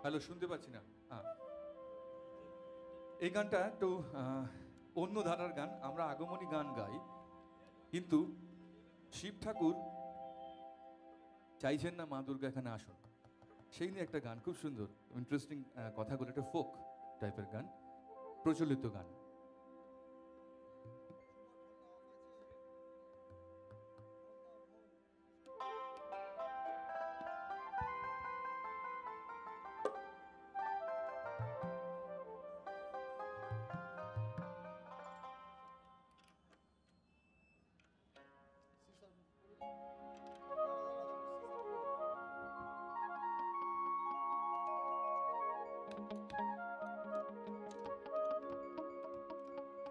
Hello, শুনতে পাচ্ছি না। এই গানটা একটু অন্য ধারার গান। আমরা আগমনী গান গাই, কিন্তু শিব ঠাকুর চাইছেন না মা দুর্গা এখানে আসুন, সেই নিয়ে একটা গান, খুব সুন্দর ইন্টারেস্টিং কথাগুলো, একটা ফোক টাইপের গান, প্রচলিত গান।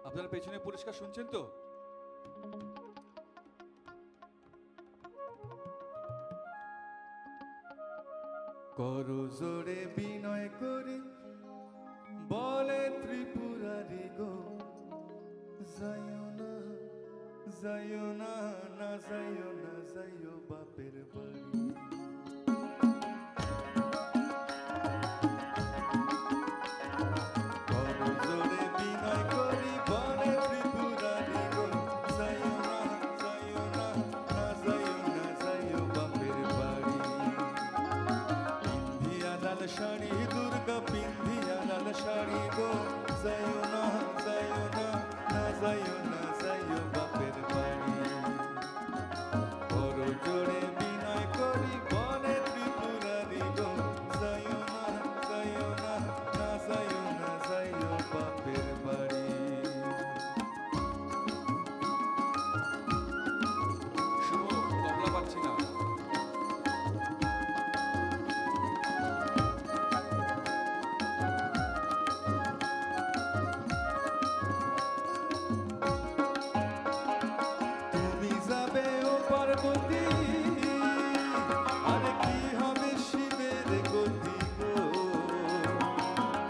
আপনারা পেছনে পরিষ্কার শুনছেন তো? করো জোরে বিনয় করি, বলে ত্রিপুরারি গো, যাইও না যাইও না, না যাইও না, যাইও বাপের বাড়ি। শাড়ি দুর্গা পিন্ধিয়া লাল শাড়ি গো, যাইও না যাইও না, না যাইও না, যাইও বাপের বাড়ি। বড় জোরে বিনয় করি, বলে ত্রিপুরারি গো, যাইও না যাইও না, না যাইও না, যাইও বাপের বাড়ি। শুভ তবলা পাচ্ছি না। আরে কি হবে শিবের গতি গো,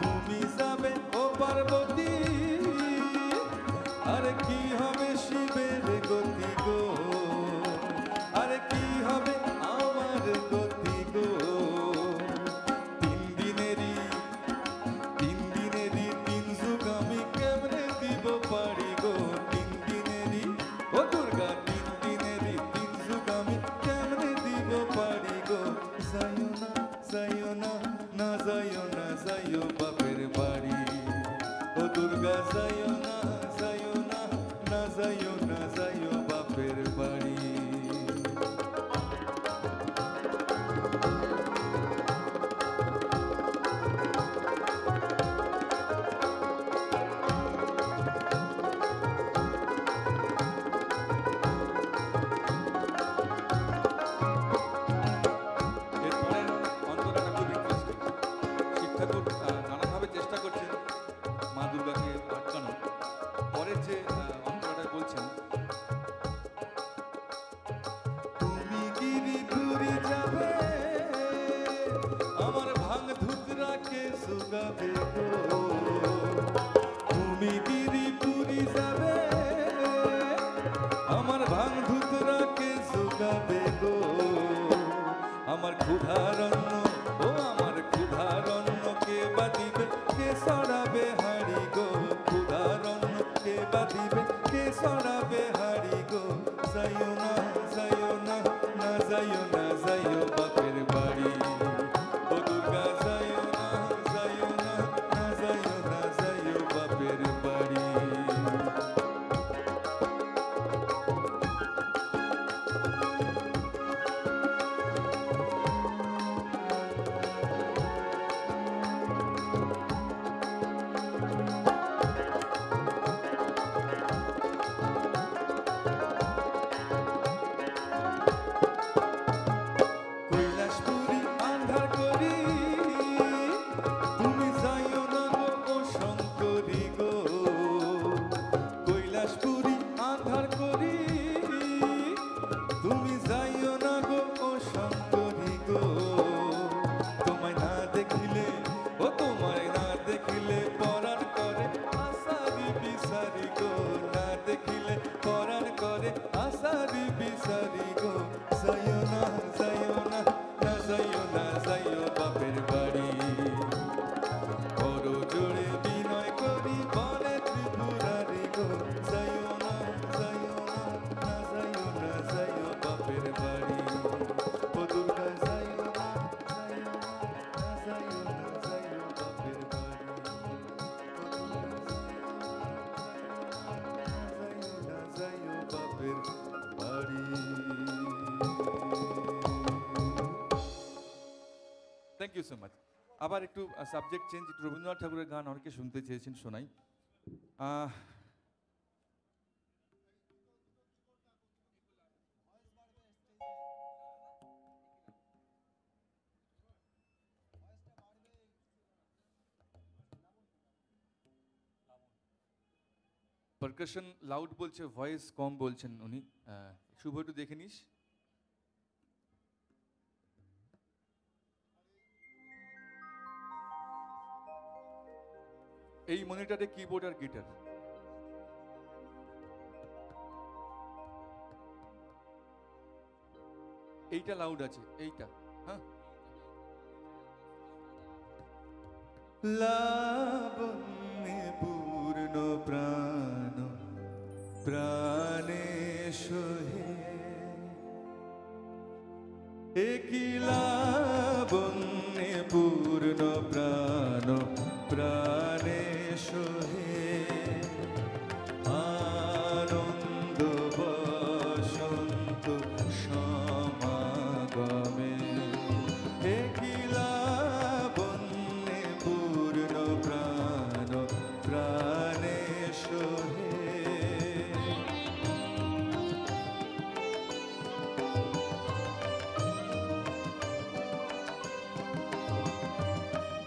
তুমি যাবে ও পার্বতী, আরে কি হবে শিবের গতি গো, আরে কি হবে আমার গতি গো। তিন দিনেরই তিন যুগ আমি কেমনে দিব পারি গো, তিন দিনেরই ও দুর্গা, তিন দিনেরই তিন যুগ আমি কেমনে দিব পারি গো। যাইও না যাইও না, না যাইও না, যাইও বাপের বাড়ি। ও দুর্গা যাইও না যাইও না, না যাইও না, যাইও বাপের বাড়ি। নানাভাবে চেষ্টা করছেন মা দুর্গাকে আটকানো। পরের যে অন্তরাটা বলছেন, তুমি গিরিপুরি যাবে, আমার ভাঙ ধুতরাকে সুগাবে গো, তুমি গিরিপুরি যাবে, আমার ভাঙ ধুতরাকে সুগাবে গো। আমার ক্ষুধারণ্য ও আমার ক্ষুধারণ্য কে বাদিবে, কে সরাবে হাড়ি গো, ক্ষুধারণ্য কে বাদিবে, কে সরাবে হাড়ি গো। যাইও না যাইও না, না যাইও না, যাইও বাপের বাড়ি। ও দুর্গা যাইও না যাইও না, না যাইও না, যাইও বাপের বাড়ি। Thank you so much. আবার একটু সাবজেক্ট চেঞ্জ, একটু রবীন্দ্রনাথ ঠাকুরের গান অনেকে শুনতে চেয়েছেন, শোনাই। আহ, পারকাশন লাউড বলছে, ভয়েস কম বলছেন উনি। শুভ একটু দেখে নিস। এই মনিটরে কিবোর্ড আর গিটার। এইটা লাউড আছে, এইটা। হ্যাঁ, লাবণ্যে পূর্ণ প্রাণ প্রাণে সোহে, একই লাবণ্যে পূর্ণ প্রাণ প্রাণে সোহে, আনন্দ বসন্ত সমাগমে, একই লাবণ্যে পূর্ণ প্রাণ প্রাণে সোহে।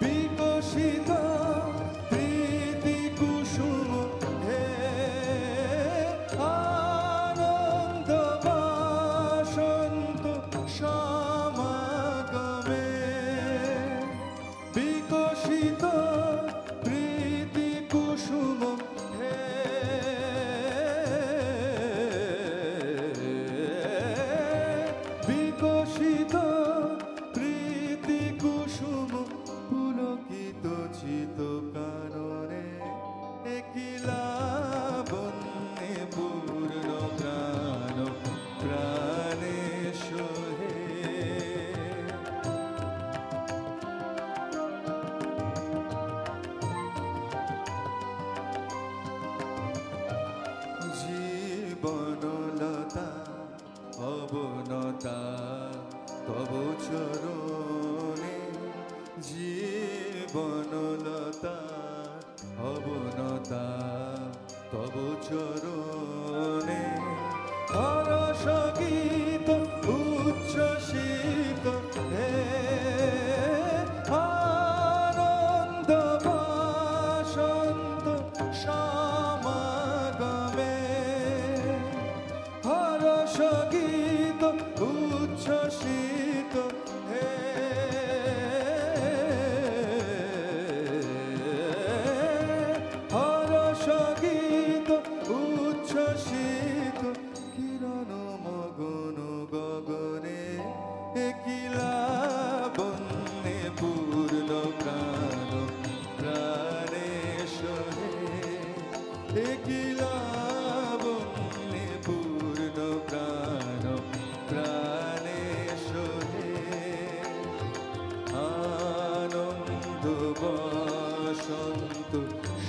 বিকশিত প্রীতি কুসুম হে, আনন্দ বসন্ত সমাগমে, বিকশিত প্রীতি কুসুম হে, বিকশিত প্রীতি কুসুম পুলকিত চিত কাননে, একই লাবণ্যে পূর্ণ প্রাণ প্রাণে সোহে। জীবনলতা অবনতা তব চরণে, জীবনলতা অবনতা তব চরণে, হরষ গীত উচ্ছ্বসিত হে, আনন্দ বসন্ত সমাগমে, হরষ গীত উচ্ছ্বসিত হে, হরষ গীত উচ্ছ্বসিত কিরণ মগন গগনে, একই লাবণ্যে পূর্ণ প্রাণ প্রাণে সোহে, একই লাবণ্যে পূর্ণ প্রাণ প্রাণে সোহে, আনন্দ বসন্ত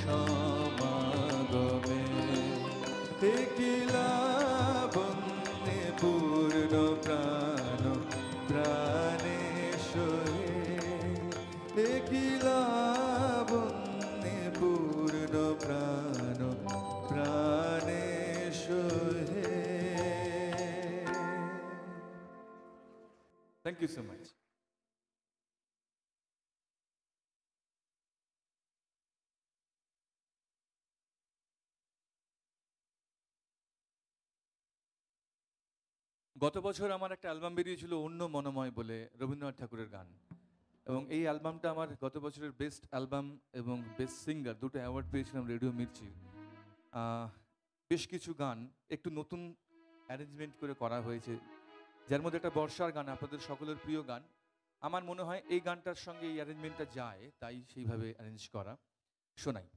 সমাগমে, একই লাবণ্যে পূর্ণ প্রাণ প্রাণে সোহে, একই লাবণ্যে পূর্ণ প্রাণ প্রাণে সোহে। Thank you so much. গত বছর আমার একটা অ্যালবাম বেরিয়েছিল অন্য মনোময় বলে, রবীন্দ্রনাথ ঠাকুরের গান, এবং এই অ্যালবামটা আমার গত বছরের বেস্ট অ্যালবাম এবং বেস্ট সিঙ্গার দুটো অ্যাওয়ার্ড পেয়েছিলাম রেডিও মির্চির। বেশ কিছু গান একটু নতুন অ্যারেঞ্জমেন্ট করে করা হয়েছে, যার মধ্যে একটা বর্ষার গান, আপনাদের সকলের প্রিয় গান। আমার মনে হয় এই গানটার সঙ্গে এই অ্যারেঞ্জমেন্টটা যায়, তাই সেইভাবে অ্যারেঞ্জ করা। শোনাই।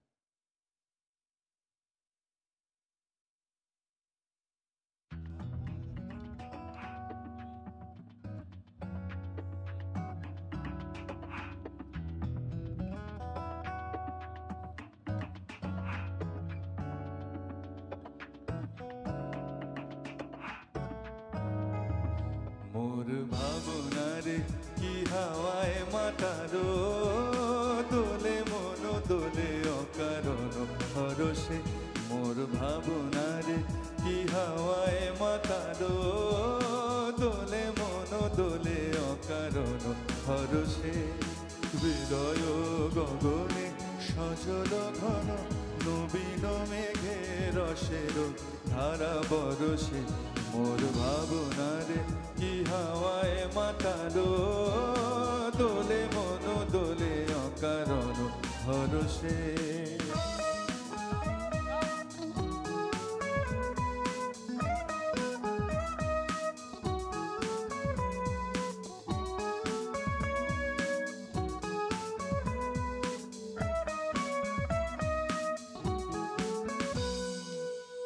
ভাবনারে কি হাওয়ায় মাতারো দোলে মন দোলে অকারণ হরসে মোর ভাবনারে কি হাওয়ায় মাতারো দোলে মন দোলে অকারণ হরসে হৃদয় গগনে সজল ঘন নবীন মেঘে রসের ধারা বরসে মোর ভাবনারে কি হাওয়ায় মাতালো দোলে মন দোলে অকারণ হরসে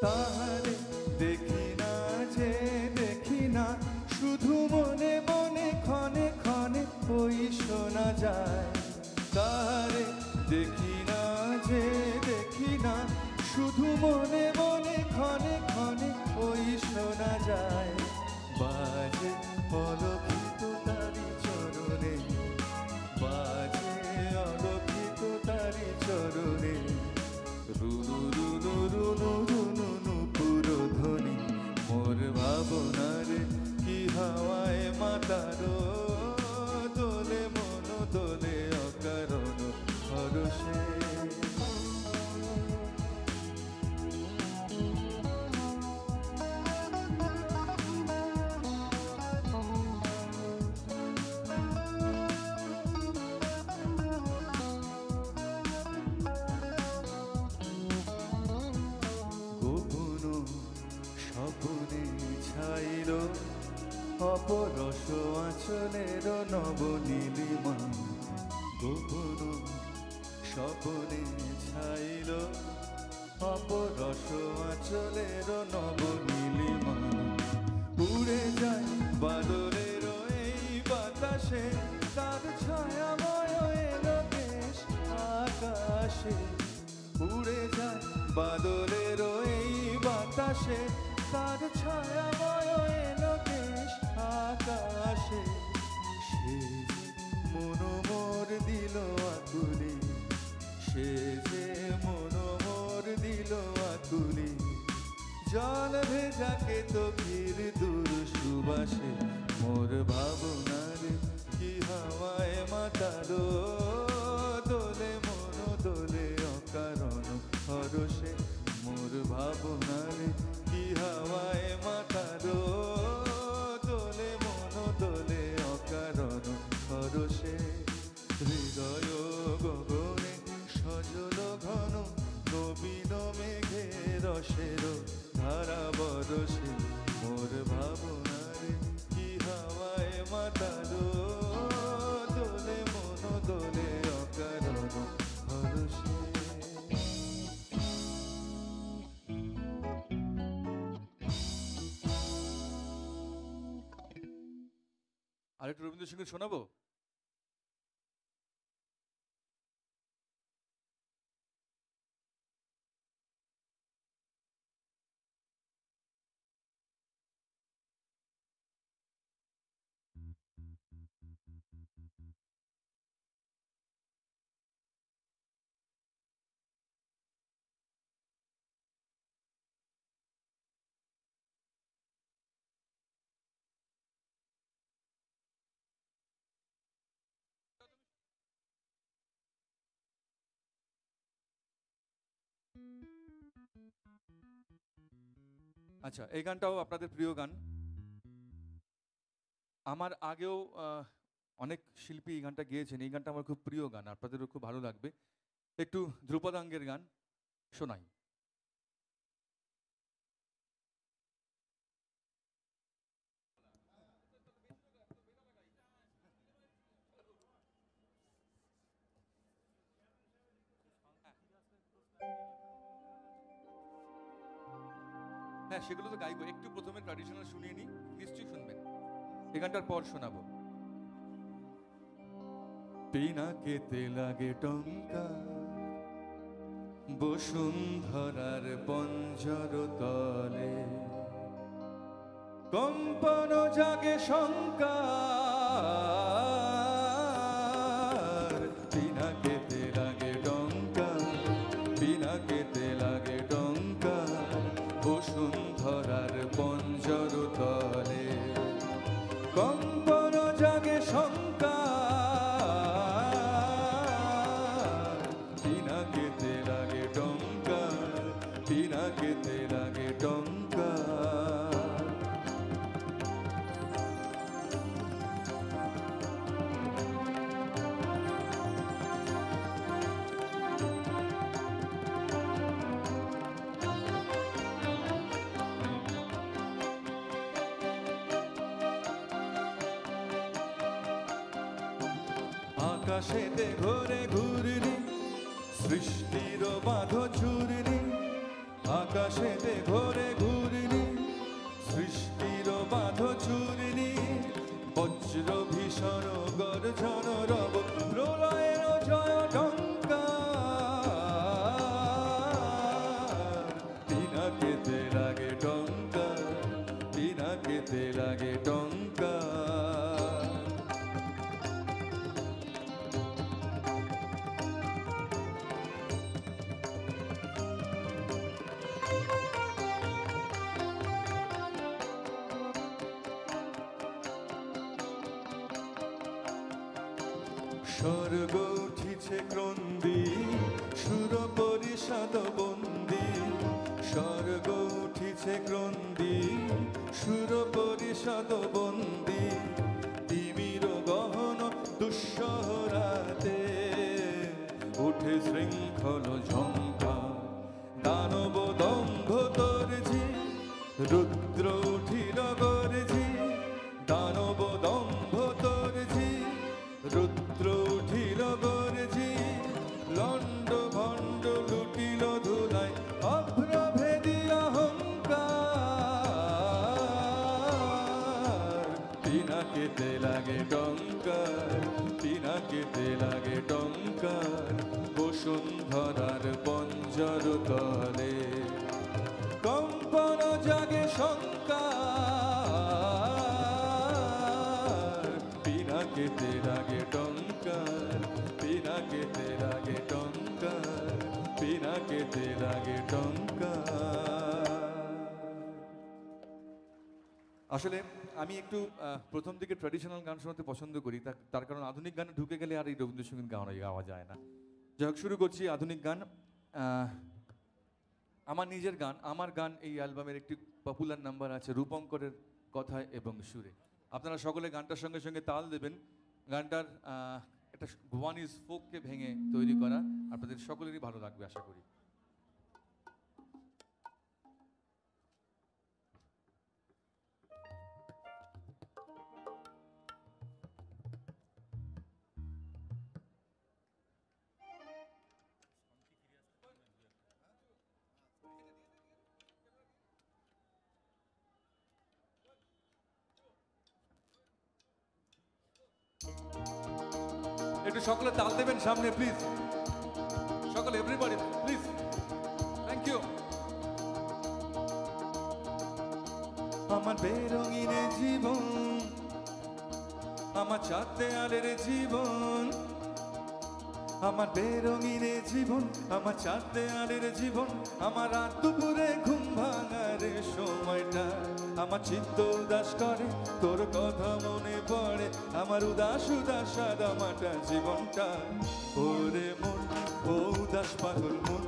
তাহারে দেখি না যে দেখি না শুধু মনে মনে ক্ষণে ক্ষণে ওই শোনা যায় তাহারে দেখি না যে দেখি না শুধু মনে মনে ক্ষণে ক্ষণে ওই শোনা যায় বাজে অলক্ষিত তারি চরণে বাজে অলক্ষিত তারি চরণে রুনু রুনু রুনু রুনু নুপুর ধ্বনি মোর ভাবনারে কি হাওয়ায় মাতারো দোলে মন দোলে অকারণ হরসে স্বপনে ছাইল অপরস আঁচলের নবনীলিমা গোপন স্বপনে ছাইল অপরস আঁচলের নবনীলিমা উড়ে যায় বাদরের এই বাতাসে তার ছায়াময় এলো বেশ আকাশে উড়ে যায় বাদলের এই বাতাসে তার ছায়াময় এলো বেশ আকাশে সে যে মনোমর দিল আকুলি সে যে মনোমর দিল আকুলি জল ভেজাকে তো ফির দূর সুবাসে মোর ভাবনারে কি হাওয়ায় মাতালো দোলে মন দোলে অকারণ হরসে মোর ভাবনারে কি হাওয়ায় মাতালো দোলে মন দোলে অকারণ হরসে হৃদয় গগনে সজল ঘন নবীন মেঘে রসের ধারা বরসে মোর ভাবনারে কি হাওয়ায় মাতালো দোলে মন দোলে অকারণ হরসে আরেকটু রবীন্দ্রসঙ্গীত শোনাবো আচ্ছা এই গানটাও আপনাদের প্রিয় গান আমার আগেও অনেক শিল্পী এই গানটা গেয়েছেন এই গানটা আমার খুব প্রিয় গান আপনাদেরও খুব ভালো লাগবে একটু ধ্রুপদাঙ্গের গান শোনাই হ্যাঁ সেগুলো তো গাইবো একটু প্রথমে ট্র্যাডিশনাল শুনিয়ে নিই নিশ্চয়ই শুনবেন এই গানটার পর শোনাবো পিনাকেতে লাগে টঙ্কা বসুন্ধরার পঞ্জর তলে কম্পন জাগে শঙ্কার, পিনাকেতে লাগে টঙ্কার, পিনাকেতে লাগে টঙ্কার, বসুন্ধরার পঞ্জর তলে। কম্পন জাগে শঙ্কার, পিনাকেতে লাগে টঙ্কার, পিনাকেতে লাগে টঙ্কার। আকাশেতে ঘোরে ঘুরনি সৃষ্টির বাঁধ চুরনি, আকাশেতে ঘোরে ঘুরনি সৃষ্টির বাঁধ চুরনি, বজ্র ভীষণ গর্জন রব প্রলয়ের জয় টঙ্কার, পিনাকেতে লাগে টঙ্কার, পিনাকেতে লাগে টঙ্কার। স্বর্গ উঠিছে ক্রন্দি সুর পরিষদ বন্দি, স্বর্গ উঠিছে ক্রন্দি সুর পরিষদ বন্দি, তিমির গহন দুঃসহরাতে উঠে শৃঙ্খল ঝঙ্কার, দানব দম্ভ তর্জি রুদ্র উঠিল গর্জি, দানব দম্ভ তর্জি রুদ্র উঠিল গর্জি, লণ্ড ভণ্ড লুটিল ধুলাই অভ্রভেদী অহংকার, পিনাকেতে লাগে টঙ্কার, পিনাকেতে লাগে টঙ্কার, বসুন্ধরার পঞ্জর তলে। কম্পন জাগে শঙ্কার, পিনাকেতে লাগে টঙ্কার, পিনাকেতে লাগে টঙ্কার, পিনাকেতে লাগে টঙ্কার। আসলে আমি একটু প্রথম দিকে ট্র্যাডিশনাল গান শোনাতে পছন্দ করি, তার কারণ আধুনিক গানে ঢুকে গেলে আর এই রবীন্দ্রসঙ্গীত গাওয়া যায় না। যাই হোক, শুরু করছি আধুনিক গান। আমার নিজের গান, আমার গান এই অ্যালবামের একটি পপুলার নাম্বার আছে রূপঙ্করের কথায় এবং সুরে। আপনারা সকলে গানটার সঙ্গে সঙ্গে তাল দেবেন। গানটার একটা গোয়ানিজ ফোককে ভেঙে তৈরি করা, আপনাদের সকলেরই ভালো লাগবে আশা করি। একটু সকলে তাল দেবেন সামনে প্লিজ, সকলে এভরিবডি প্লিজ, থ্যাংক ইউ। আমার বেরঙিন জীবন, আমার চার দেয়ালের জীবন, আমার বেরঙিন জীবন, আমার চার দেয়ালের জীবন, আমার রাত দুপুরে ঘুম ভাঙার সময়টা, আমার চিত্ত উদাস করে তোর কথা মনে পড়ে, আমার উদাস উদাস সাদামাটা জীবনটা। ওরে মন, ও উদাস পাগল মন,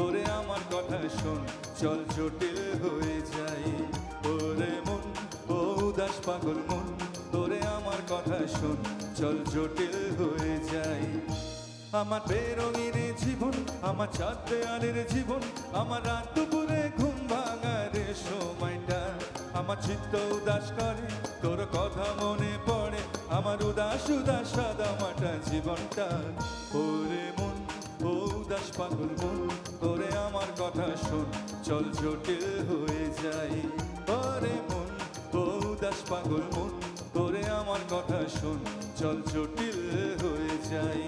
ওরে আমার কথা শোন, চল জটিল হয়ে যাই। ওরে মন, ও উদাস পাগল মন, ওরে আমার কথা শোন, চল জটিল হয়ে যাই। আমার বেরঙিন জীবন, আমার চার দেয়ালের জীবন, আমার রাত দুপুরে ঘুম ভাঙার সময়টা, আমার চিত্ত উদাস করে তোর কথা মনে পড়ে, আমার উদাস উদাস সাদামাটা জীবনটা। ওরে মন, ও উদাস পাগল মন, ওরে আমার কথা শোন, চল জটিল হয়ে যাই। ওরে মন, ও উদাস পাগল মন, ওরে আমার কথা শোন, চল জটিল হয়ে যাই।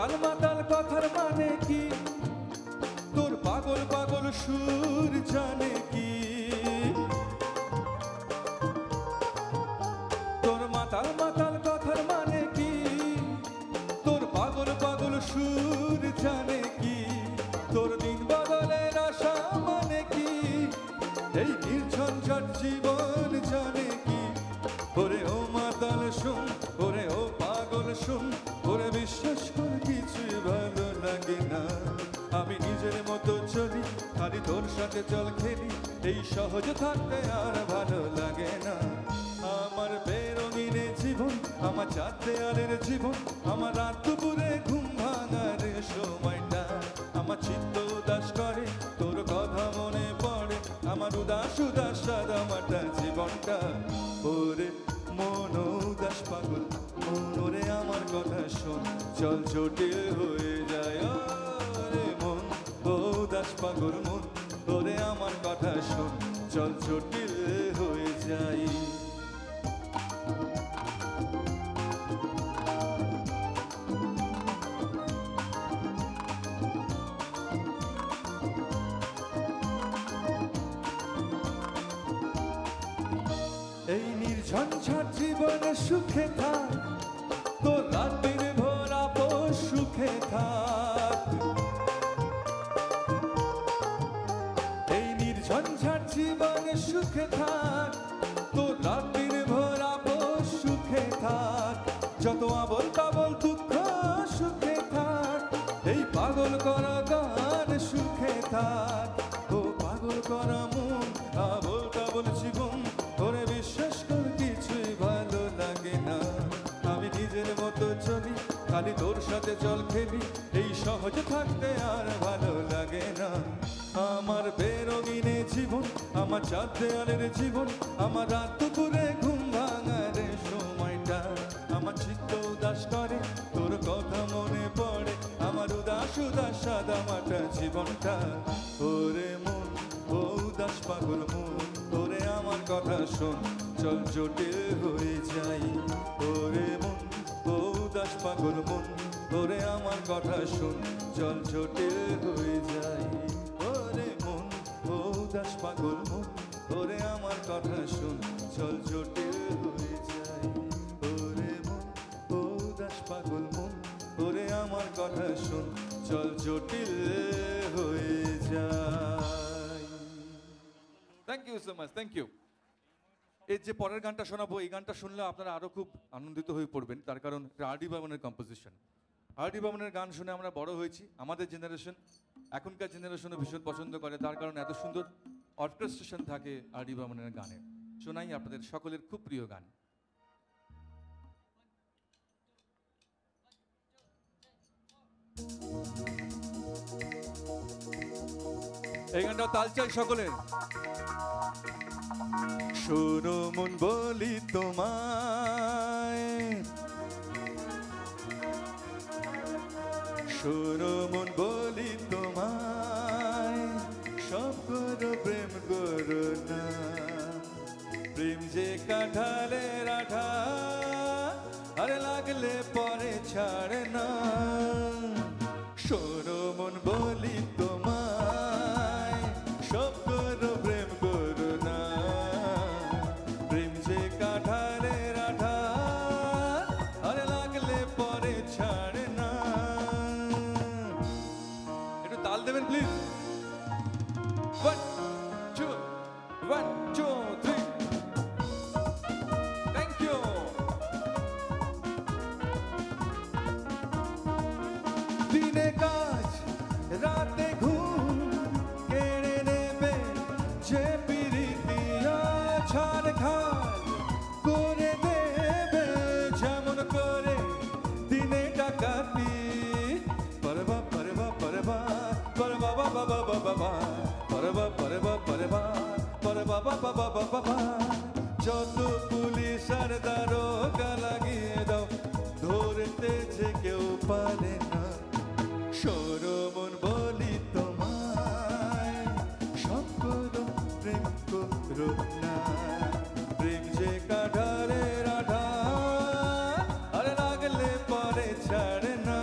মাতাল মাতাল কথার মানে কি, তোর পাগল পাগল সুর জানে কি, তোর মাতাল মাতাল কথার মানে কি, তোর পাগল পাগল সুর জানে কি, তোর দিন বদলের আশা মানে কি, এই নির্ঝঞ্ঝাট জীবন জানে কি। ওরে ও মাতাল শুন, ওরে ও পাগল শুন, ওরে বিশ্বাস কর কিছুই ভালো লাগে না। আমি নিজের মতো চলি, খালি তোর সাথে চল খেলি, এই সহজ থাকতে আর ভালো লাগে না। আমার বেরঙিনে জীবন, আমার চার দেয়ালের জীবন, আমার রাত দুপুরে ঘুম ভাঙার সময়টা, আমার চিত্ত উদাস করে তোর কথা মনে পড়ে, আমার উদাস উদাস সাদামাটা জীবনটা। ওরে মন উদাস পাগল মন, ওরে আমার কথা শোন, চল জটিল হয়ে যায়। ওরে মন উদাস পাগল মন, ওরে আমার কথা শোন, চল জটিল হয়ে যায়। এই নির্ঝঞ্ঝাট জীবনে সুখে থাক, তোর রাতের ভোর আপোষ সুখে থাক। এই নির্ঝঞ্ঝাট জীবনে সুখে থাক, তোর রাতের ভোর আপোষ সুখে থাক। যত আবল তাবল দুঃখ সুখে থাক, এই পাগল করা গান সুখে থাক। ও পাগল করা মন, আবল তাবল জীবন, ওরে বিশ্বাস কর কিছুই ভালো লাগে না। আমি নিজের মতো চলি, খালি তোর সাথে চল খেলি, এই সহজ থাকতে আর ভালো লাগে না। আমার বেরঙিনে জীবন, আমার চার দেয়ালের জীবন, আমার রাত দুপুরে ঘুম ভাঙার সময়টা, আমার চিত্ত উদাস করে তোর কথা মনে পড়ে, আমার উদাস উদাস সাদামাটা জীবনটা। ওরে মন ও উদাস পাগল মন, ওরে আমার কথা শোন, চল জটিল হয়ে যাই। ওরে মন ও উদাস পাগল মন, ওরে আমার কথা শোন, চল জটিল হয়ে যাই। ওরে মন ও উদাস পাগল মন, ওরে আমার কথা শোন, চল জটিল হয়ে যাই। ওরে মন ও উদাস পাগল মন, ওরে আমার কথা শোন, চল জটিল হয়ে যায়। Thank you so much, thank you. এই যে পরের গানটা শোনাবো, এই গানটা শুনলে আপনারা আরো খুব আনন্দিত হয়ে পড়বেন, তার কারণ আর.ডি. বর্মনের কম্পোজিশন। আর.ডি. বর্মনের গান শুনে আমরা বড় হয়েছি, আমাদের জেনারেশন, এখনকার জেনারেশনও ভীষণ পছন্দ করে, তার কারণ এত সুন্দর অর্কেস্ট্রেশন থাকে আর.ডি. বর্মনের গানে। শোনাই আপনাদের সকলের খুব প্রিয় গান। এই গানটা তাল চাই সকলের। শোনো মন বলি তোমায়, শোনো মন বলি তোমায়, সব করো প্রেম করো না, প্রেম যে কাঁঠালের আঠা, আরে লাগলে পরে ছাড়ে না। শোনো মন বলি তোমায়, সব করো প্রেম করো না, প্রেম যে কাঁঠালের আঠা, আরে লাগলে পরে ছাড়ে না। একটু তাল দেবেন প্লিজ। 1 2 1 2 3। Thank you. দিনে কাজ রাতে ঘুম কেড়ে নেবে যে পিরিতি, ছাড় খাল করে দেবে যেমন করে দিনে ডাকাতি। পরবা পরবা পরবা পরবা বাবা বাবা বাবা, পরবা পরবা পরবা পরবা বাবা বাবা বাবা। যত পুলিশ আর দারোগা লাগিয়ে দাও, ধরতে যে কেউ পারে না। শোনো মন বলি তোমায়, সব করো প্রেম করো না, প্রেম যে কাঁঠালের আঠা, আরে লাগলে পরে ছাড়ে না।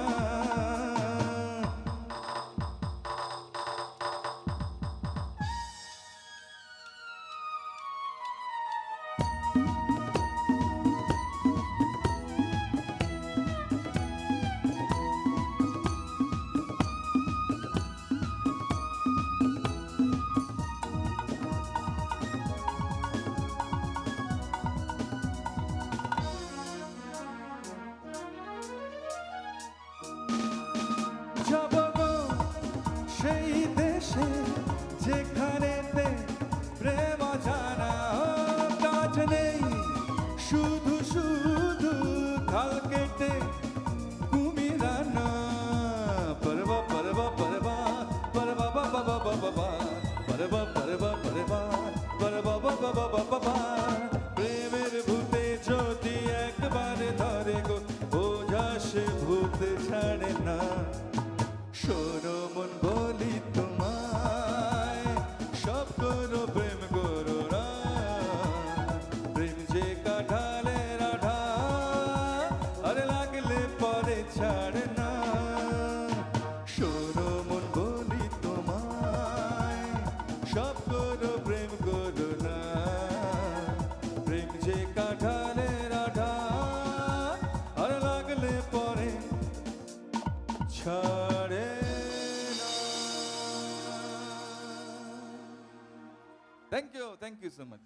Thank you so much.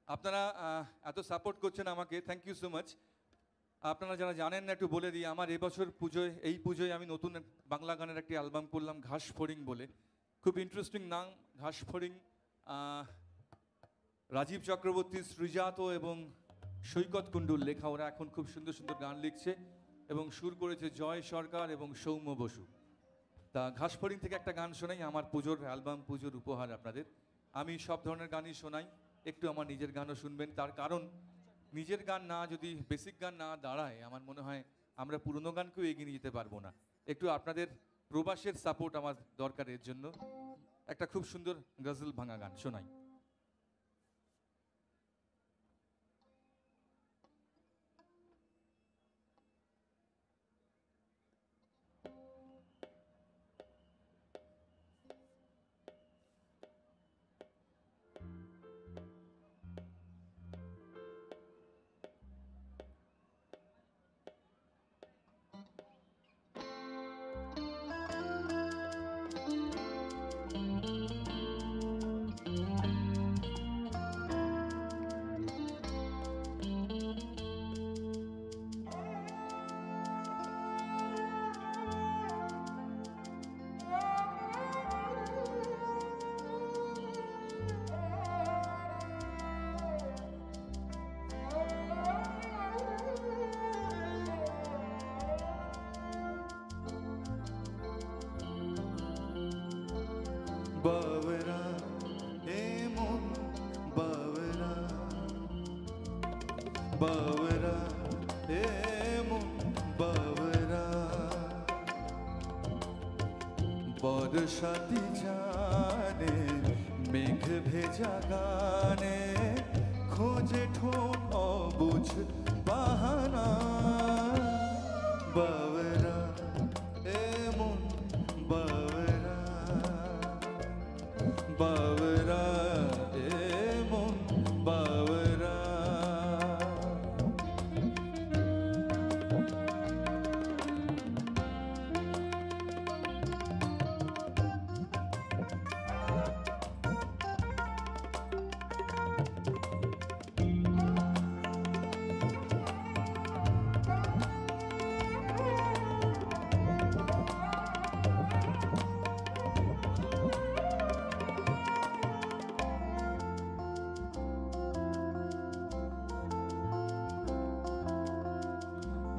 আপনারা এত সাপোর্ট করছেন আমাকে, থ্যাংক ইউ সো মাচ। আপনারা যারা জানেন না একটু বলে দিই, আমার এবছর পুজোয়, এই পুজোয় আমি নতুন বাংলা গানের একটি অ্যালবাম করলাম ঘাস ফড়িং বলে। খুব ইন্টারেস্টিং নাম, ঘাস ফড়িং। রাজীব চক্রবর্তী, সৃজাত এবং সৈকত কুণ্ডুর লেখা। ওরা এখন খুব সুন্দর সুন্দর গান লিখছে এবং সুর করেছে জয় সরকার এবং সৌম্য বসু। তা ঘাস ফড়িং থেকে একটা গান শোনাই, আমার পুজোর অ্যালবাম, পুজোর উপহার আপনাদের। আমি সব ধরনের গানই শোনাই, একটু আমার নিজের গানও শুনবেন। তার কারণ নিজের গান না, যদি বেসিক গান না দাঁড়ায়, আমার মনে হয় আমরা পুরনো গানকেও এগিয়ে নিয়ে যেতে পারবো না। একটু আপনাদের প্রবাসের সাপোর্ট আমার দরকার, এর জন্য একটা খুব সুন্দর গজল ভাঙা গান শোনাই। বাবরা এমন বাবরা, বাবরা এমন বাবরা, বর্ষাতি জানে মেঘ ভেজা গানে, খোঁজে ঠোঁট অবুঝ বাহানা। বাবরা এমন বাবরা, বাবরা এমন বাবরা।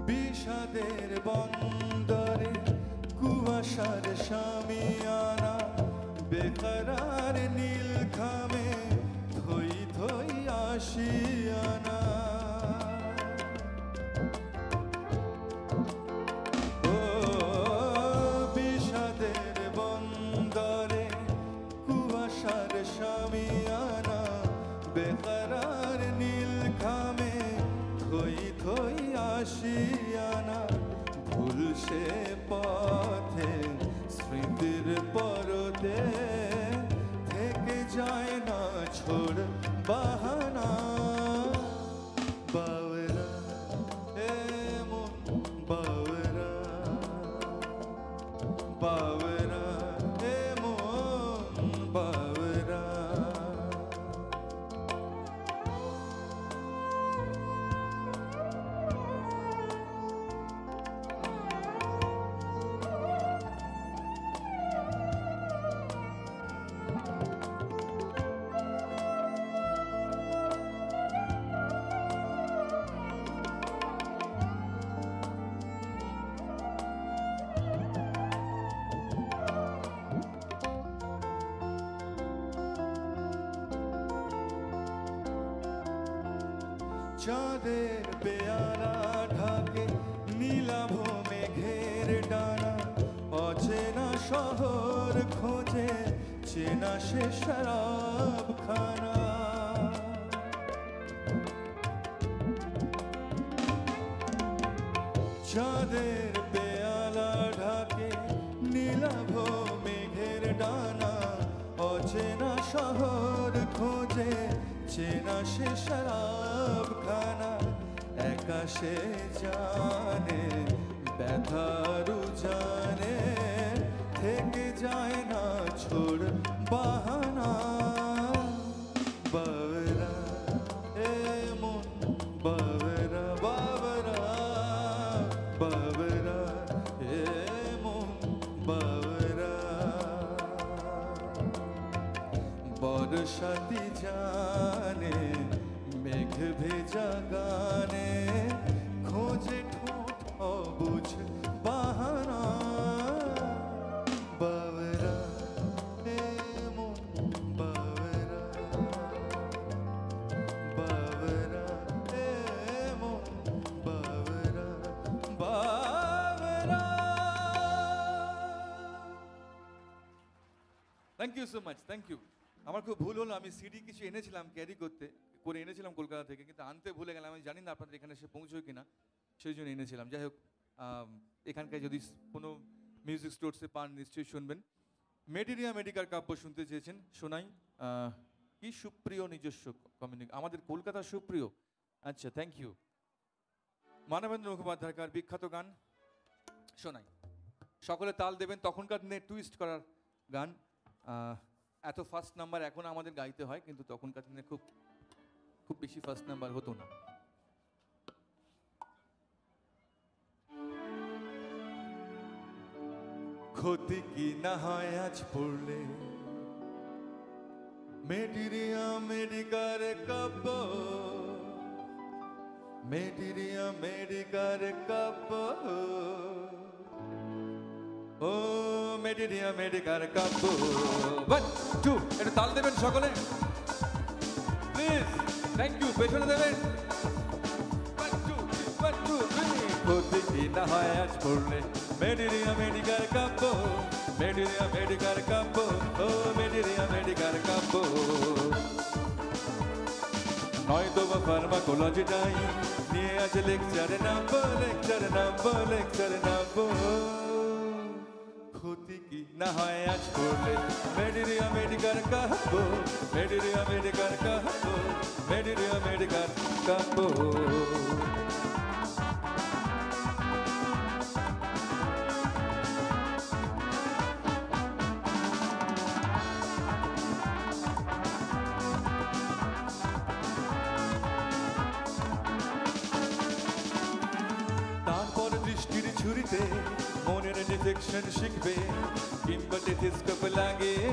বিষাদের বন্দরে কুয়াশার শামিয়ানা, বেকরার নীল খামে থই থই আশিয়ানা। ও বিষাদের বন্দরে কুয়াশার শামিয়ানা, বেকরার নীল খামে থই থই আশিয়ানা। ভুল সে পথে স্মৃতির পরতে থেকে যায় না ছোড় বাহানা। বাবরা এমন বাবরা, বাবরা এমন বাবরা। চাঁদের পেয়ালা ঢাকে নীলাভ মেঘের ডানা, অচেনা শহর খোঁজে চেনা সে শরাবখানা। চাঁদের পেয়ালা ঢাকে নীলাভ মেঘের ডানা, অচেনা শহর খোঁজে চেনা সে শরাবখানা একা সে জানে ব্যথার জানে থেকে যায় না ছোড় বাহানা বাবরা এ মন বাবরা বাবরা বাবরা এ মন বাবরা বর্ষাতি জানে মেঘ ভেজা গানে খোঁজে ঠোঁট অবুঝ বাহানা বাবরা এ মন বাবরা বাবরা এ মন বাবরা বাবরা। Thank you so much, thank you. আমার খুব ভুল হলো, আমি সিডি কিছু এনেছিলাম ক্যারি করে এনেছিলাম কলকাতা থেকে, কিন্তু আনতে ভুলে গেলাম। আমি জানি না আপনাদের এখানে এসে পৌঁছয় কিনা, সেই জন্য এনেছিলাম। যাই হোক, এখানকার যদি কোনো মিউজিক স্টোরসে পান নিশ্চয়ই শুনবেন। মেডিরিয়া মেডিকার কাব্য শুনতে চেয়েছেন, শোনাই। কি সুপ্রিয় নিজস্ব আমাদের কলকাতার সুপ্রিয়। আচ্ছা, থ্যাংক ইউ। মানবেন্দ্র মুখোপাধ্যায়কার বিখ্যাত গান শোনাই। সকলে তাল দেবেন, তখনকার দিনে টুইস্ট করার গান। এত ফার্স্ট নাম্বার এখন আমাদের গাইতে হয়, কিন্তু তখনকার দিনে খুব খুব বেশি ফার্স্ট নাম্বার হতো না। ক্ষতি কি না হয় আজ পড়লে মেডিরিয়া মেডিকার কাব্য মেডিরিয়া মেডিকার কাব্য ও মেডিরিয়া মেডিকার কাব্য। 1 2 একটু তাল দেবেন সকলে প্লিজ। Thank you. পেছনে দেবেন। 1 2 1 2 3। ক্ষতি কি না হয় আজ পড়লে মেডিরিয়া মেডিকার কাব্য মেডিরিয়া মেডিকার কাব্য ও মেডিরিয়া মেডিকার কাব্য। নয়তো বা ফার্মাকোলজিটাই নিয়ে আছে লেকচারে নামবো লেকচারে নামবো লেকচারে নামবো। ক্ষতি কি না হয় আজ পড়লে মেডিরিয়া মেডিকার কাব্য মেডিরিয়া মেডিকার কাব্য মেডিরিয়া মেডিকার কাব্য। তারপর দৃষ্টির ছুরিতে মনের ডিটেকশন শিখবে কিংবা টেলিস্কোপ লাগিয়ে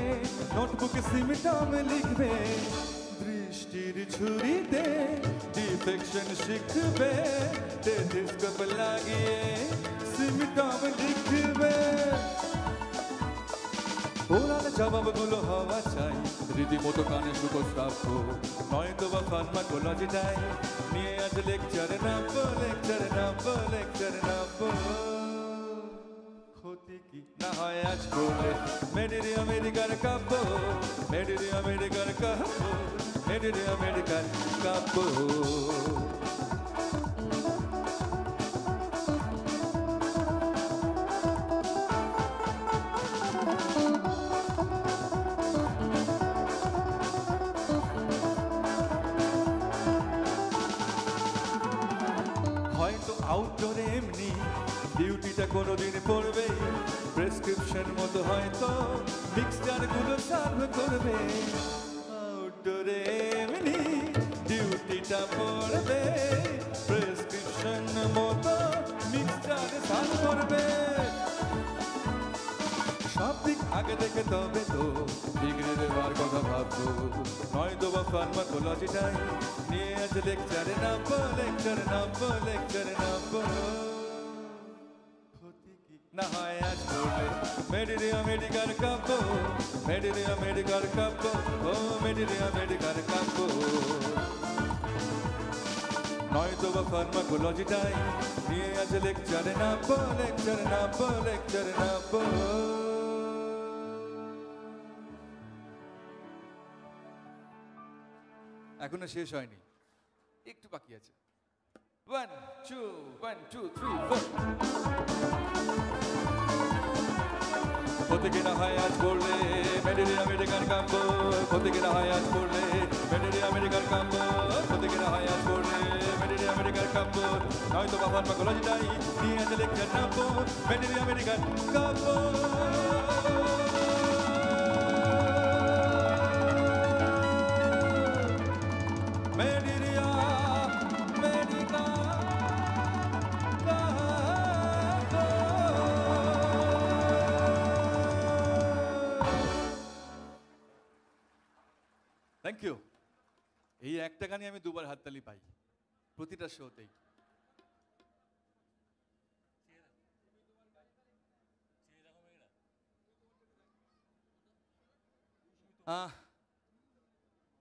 নোটবুকে সিমটম লিখবে। দৃষ্টির ছুরিতে ডিটেকশন শিখবে টেলিস্কোপ লাগিয়ে সিমটম লিখবে। ওরাল জবাবগুলো হওয়া চাই রীতিমতো কানে সুখস্রাব্য। নয়তো বা ফার্মাকোলজিটাই নিয়ে আজ লেকচারে নামবো লেকচারে নামবো লেকচারে নামবো। ক্ষতি কি না হয় আজ পড়লে মেডিরিয়া মেডিকার কাব্য মেডিরিয়া মেডিকার কাব্য মেডিরিয়া মেডিকার কাব্য। হয়তো আউটডোরে এমনি ডিউটিটা কোনোদিন পড়বে প্রেসক্রিপশন মতো হয়তো মিক্সচার গুলো সার্ভ করবে। আউটডোরে এমনি ডিউটিটা পড়বে প্রেসক্রিপশন মতো মিক্সচার সার্ভ করবে। সব দিক আগে দেখে তবে তো ডিগ্রি দেওয়ার কথা ভাববো। নয়তো বা ফার্মাকোলজিটাই নিয়ে আছে লেকচারে নামবো লেকচারে নামবো লেকচারে নামবো। ক্ষতি কি না হয় আজ পড়লে মেডিরিয়া মেডিকার কাব্য মেডিরিয়া মেডিকার কাব্য ও মেডিরিয়া মেডিকার কাব্য। নয়তো বা ফার্মাকোলজিটাই নিয়ে আছে লেকচারে নামবো লেকচারে নামবো লেকচারে নামবো। এখনো শেষ হয়নি, একটু বাকি আছে। 1 2 1 2 3 4। হতে কিনা হয় আজ পড়লে মেডেলি আমেরিকান কাব্য, হতে কিনা হয় আজ পড়লে মেডেলি আমেরিকান কাব্য, হতে কিনা হয় আজ পড়লে মেডেলি আমেরিকান কাব্য, নয়তো বাবার কলেজটাই নিয়ে আছে লেকচার নামবো মেডেলি আমেরিকান কাব্য। Thank you. এই একটা গানে আমি দুবার হাততালি পাই প্রতিটা শোতেই।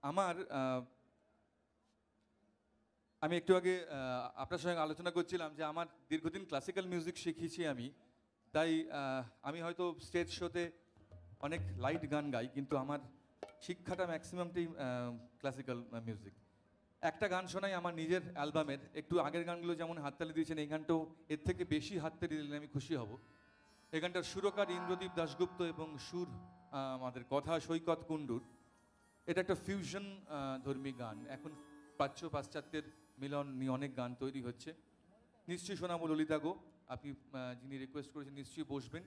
আমার আমি একটু আগে আপনার সঙ্গে আলোচনা করছিলাম যে আমার দীর্ঘদিন ক্লাসিক্যাল মিউজিক শিখিয়েছি আমি, তাই আমি হয়তো স্টেজ শোতে অনেক লাইট গান গাই, কিন্তু আমার শিক্ষাটা ম্যাক্সিমামটাই ক্লাসিক্যাল মিউজিক। একটা গান শোনাই আমার নিজের অ্যালবামের, একটু আগের গানগুলো যেমন হাততালি দিয়েছেন, এই গানটাও এর থেকে বেশি হাততালি দিলে আমি খুশি হব। এই গানটার সুরকার ইন্দ্রদীপ দাশগুপ্ত এবং সুর আমাদের কথা সৈকত কুণ্ডুর। এটা একটা ফিউশন ধর্মী গান, এখন প্রাচ্য পাশ্চাত্যের মিলন নিয়ে অনেক গান তৈরি হচ্ছে। নিশ্চয়ই শোনাবো ললিতা গো, আপনি যিনি রিকোয়েস্ট করেছেন নিশ্চয়ই বসবেন,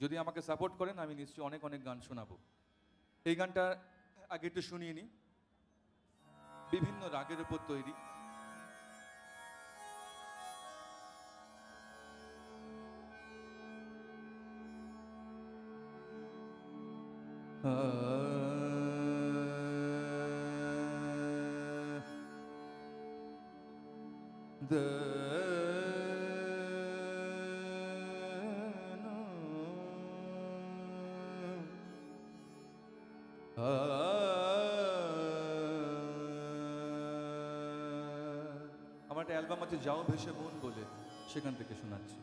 যদি আমাকে সাপোর্ট করেন আমি নিশ্চয়ই অনেক অনেক গান শোনাবো। এই গানটা আগে একটু শুনিয়ে নিই, বিভিন্ন রাগের উপর তৈরি। আমার একটা অ্যালবাম আছে যাও ভেসে মন বলে, সেখান থেকে শোনাচ্ছি।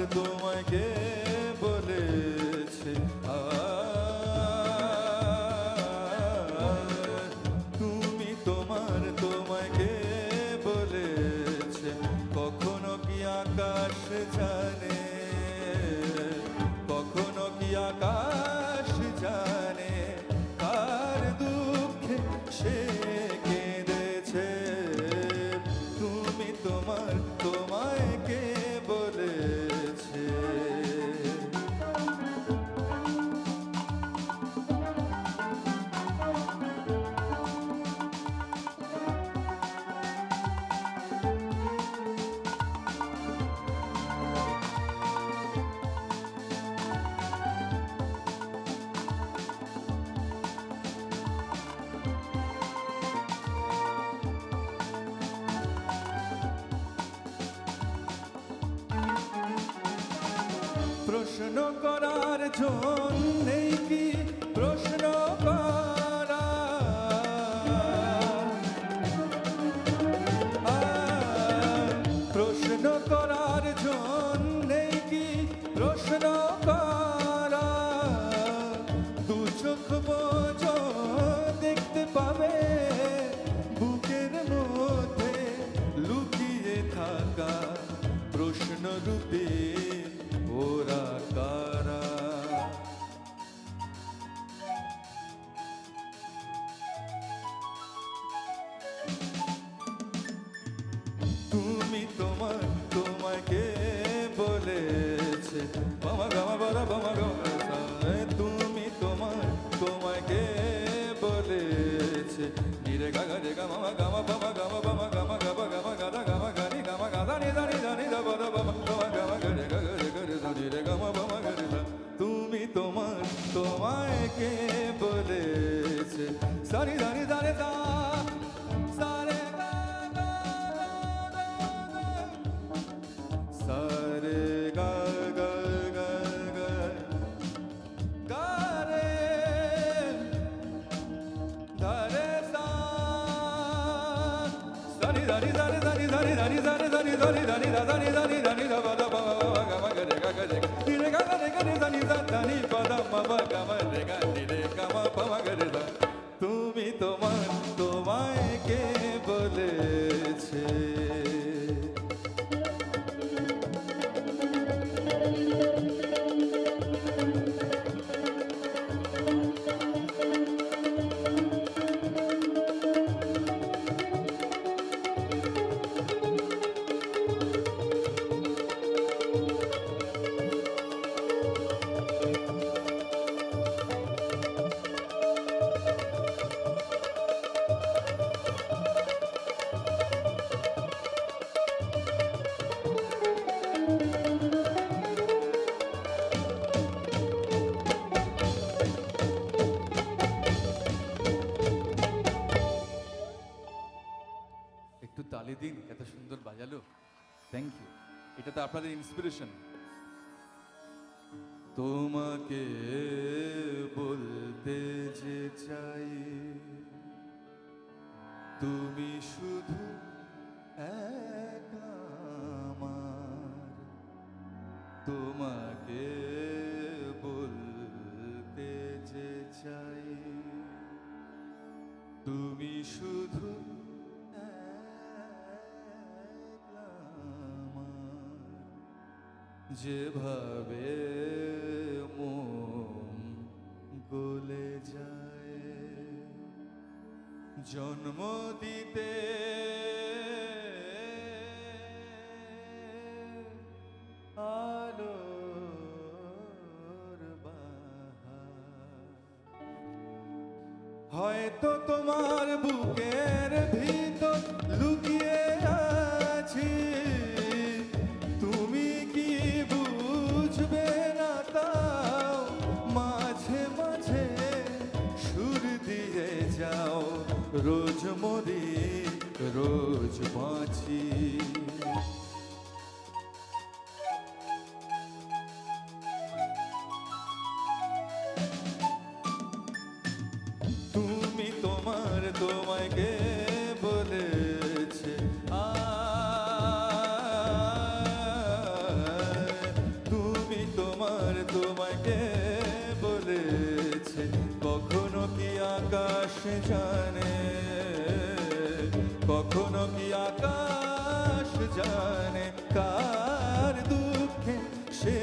তোমায় কে বলেছে তুমি তোমায় কে বলেছে কখনো কি আকাশ জানে, কখনো কি আকাশ জানে কার দুঃখে সে কেঁদেছে। তুমি তোমায় কে বলেছে। প্রশ্ন করার জন্যেই কি প্রশ্ন করা, প্রশ্ন করার জন্যেই কি প্রশ্ন করা, দু চোখ বোঝো দেখতে পাবে বুকের সারি দানি দারে দা সারে গা গা গা সারে গা গা গা গা গা রে দারে সা সারি দানি দারে দানি দানি দানি দানি দানি দানি দানি দানি দানি দানি দা বা দা বা বা গা মা গা রে গা রে নি রে গা রে গা রে দানি দা দানি পা দা মা বা গা মা রে গা নি রে গা মা পা মা গা রে দা তুমি তোমার তোমায় কে বলেছে একটু তালি দিন এত সুন্দর বাজালো থ্যাংক ইউ এটা তো আপনাদের ইন্সপিরেশন তোমাকে বলতে যে চাই তুমি শুধু একলা আমার তোমাকে বলতে যে চাই তুমি শুধু একলা আমার যেভাবে মোম গলে যায় জন্ম দিতে আলোর বাহার হয়তো তোমার বুকের ভিতর লুকিয়ে আছি তুমি কি বুঝবে না তাও মাঝে মাঝে সুর দিয়ে যাও রোজ মরি রোজ বাঁচি তুমি তোমার তোমায় কে বলেছে তুমি তোমার তোমায় কে বলেছে কখনো কি আকাশ জানে কখনো কি আকাশ জানে কার দুঃখে সে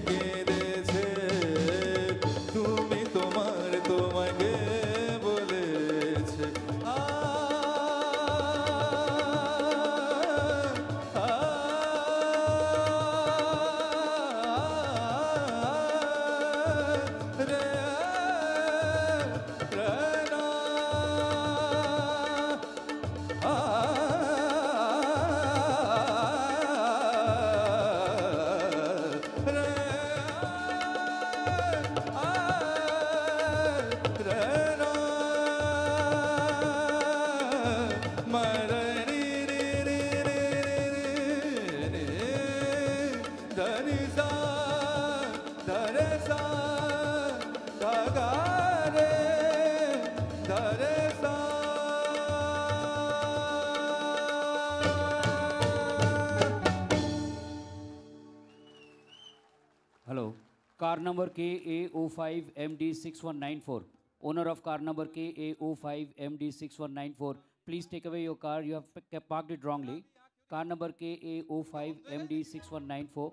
কেঁদেছে তুমি তোমার তোমায় কে বলেছে রে রে না Hello. Car number KA05MD6194. Owner of car number KA05MD6194. Please take away your car. You have parked it wrongly. Car number KA05MD6194.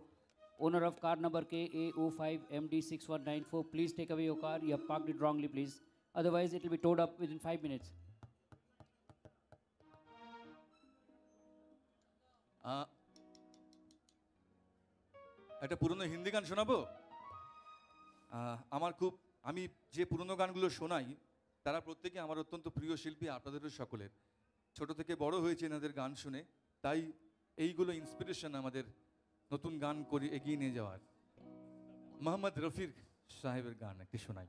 Owner of car number KA05MD6194. Please take away your car. You have parked it wrongly, please. Otherwise, it will be towed up within 5 minutes. একটা পুরনো হিন্দি গান শোনাবো আমার খুব আমি যে পুরনো গানগুলো শোনাই তারা প্রত্যেকে আমার অত্যন্ত প্রিয় শিল্পী আপনাদেরও সকলের ছোট থেকে বড় হয়েছে এনাদের গান শুনে তাই এইগুলো ইন্সপিরেশন আমাদের নতুন গান করে এগিয়ে নিয়ে যাওয়ার মোহাম্মদ রফির সাহেবের গান একটি শোনাই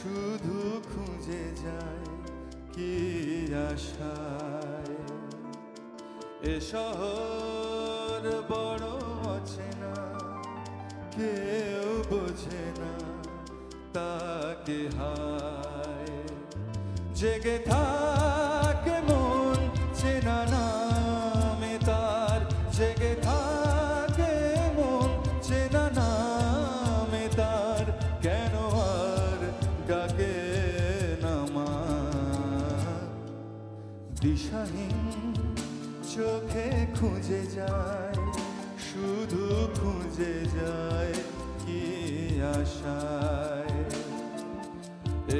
শুধু খুঁজে যায় কি আশায়। এ শহর বড় অচেনা, কেউ বোঝে না তাকে হায়। জেগে থাকে মন চেনা নামে তার, জেগে থাকে মন চেনা নামে তার, কেন আর ডাকে নামা। দিশাহীন চোখে খুঁজে যায়, শুধু খুঁজে যায় কি আশায়।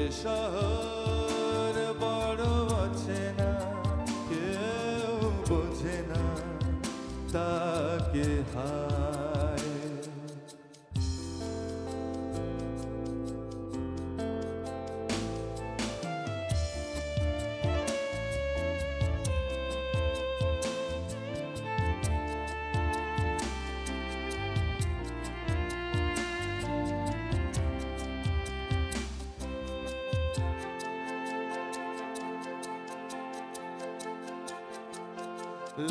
এ শহর বড় অচেনা, কেউ বোঝে না তাকে হায়।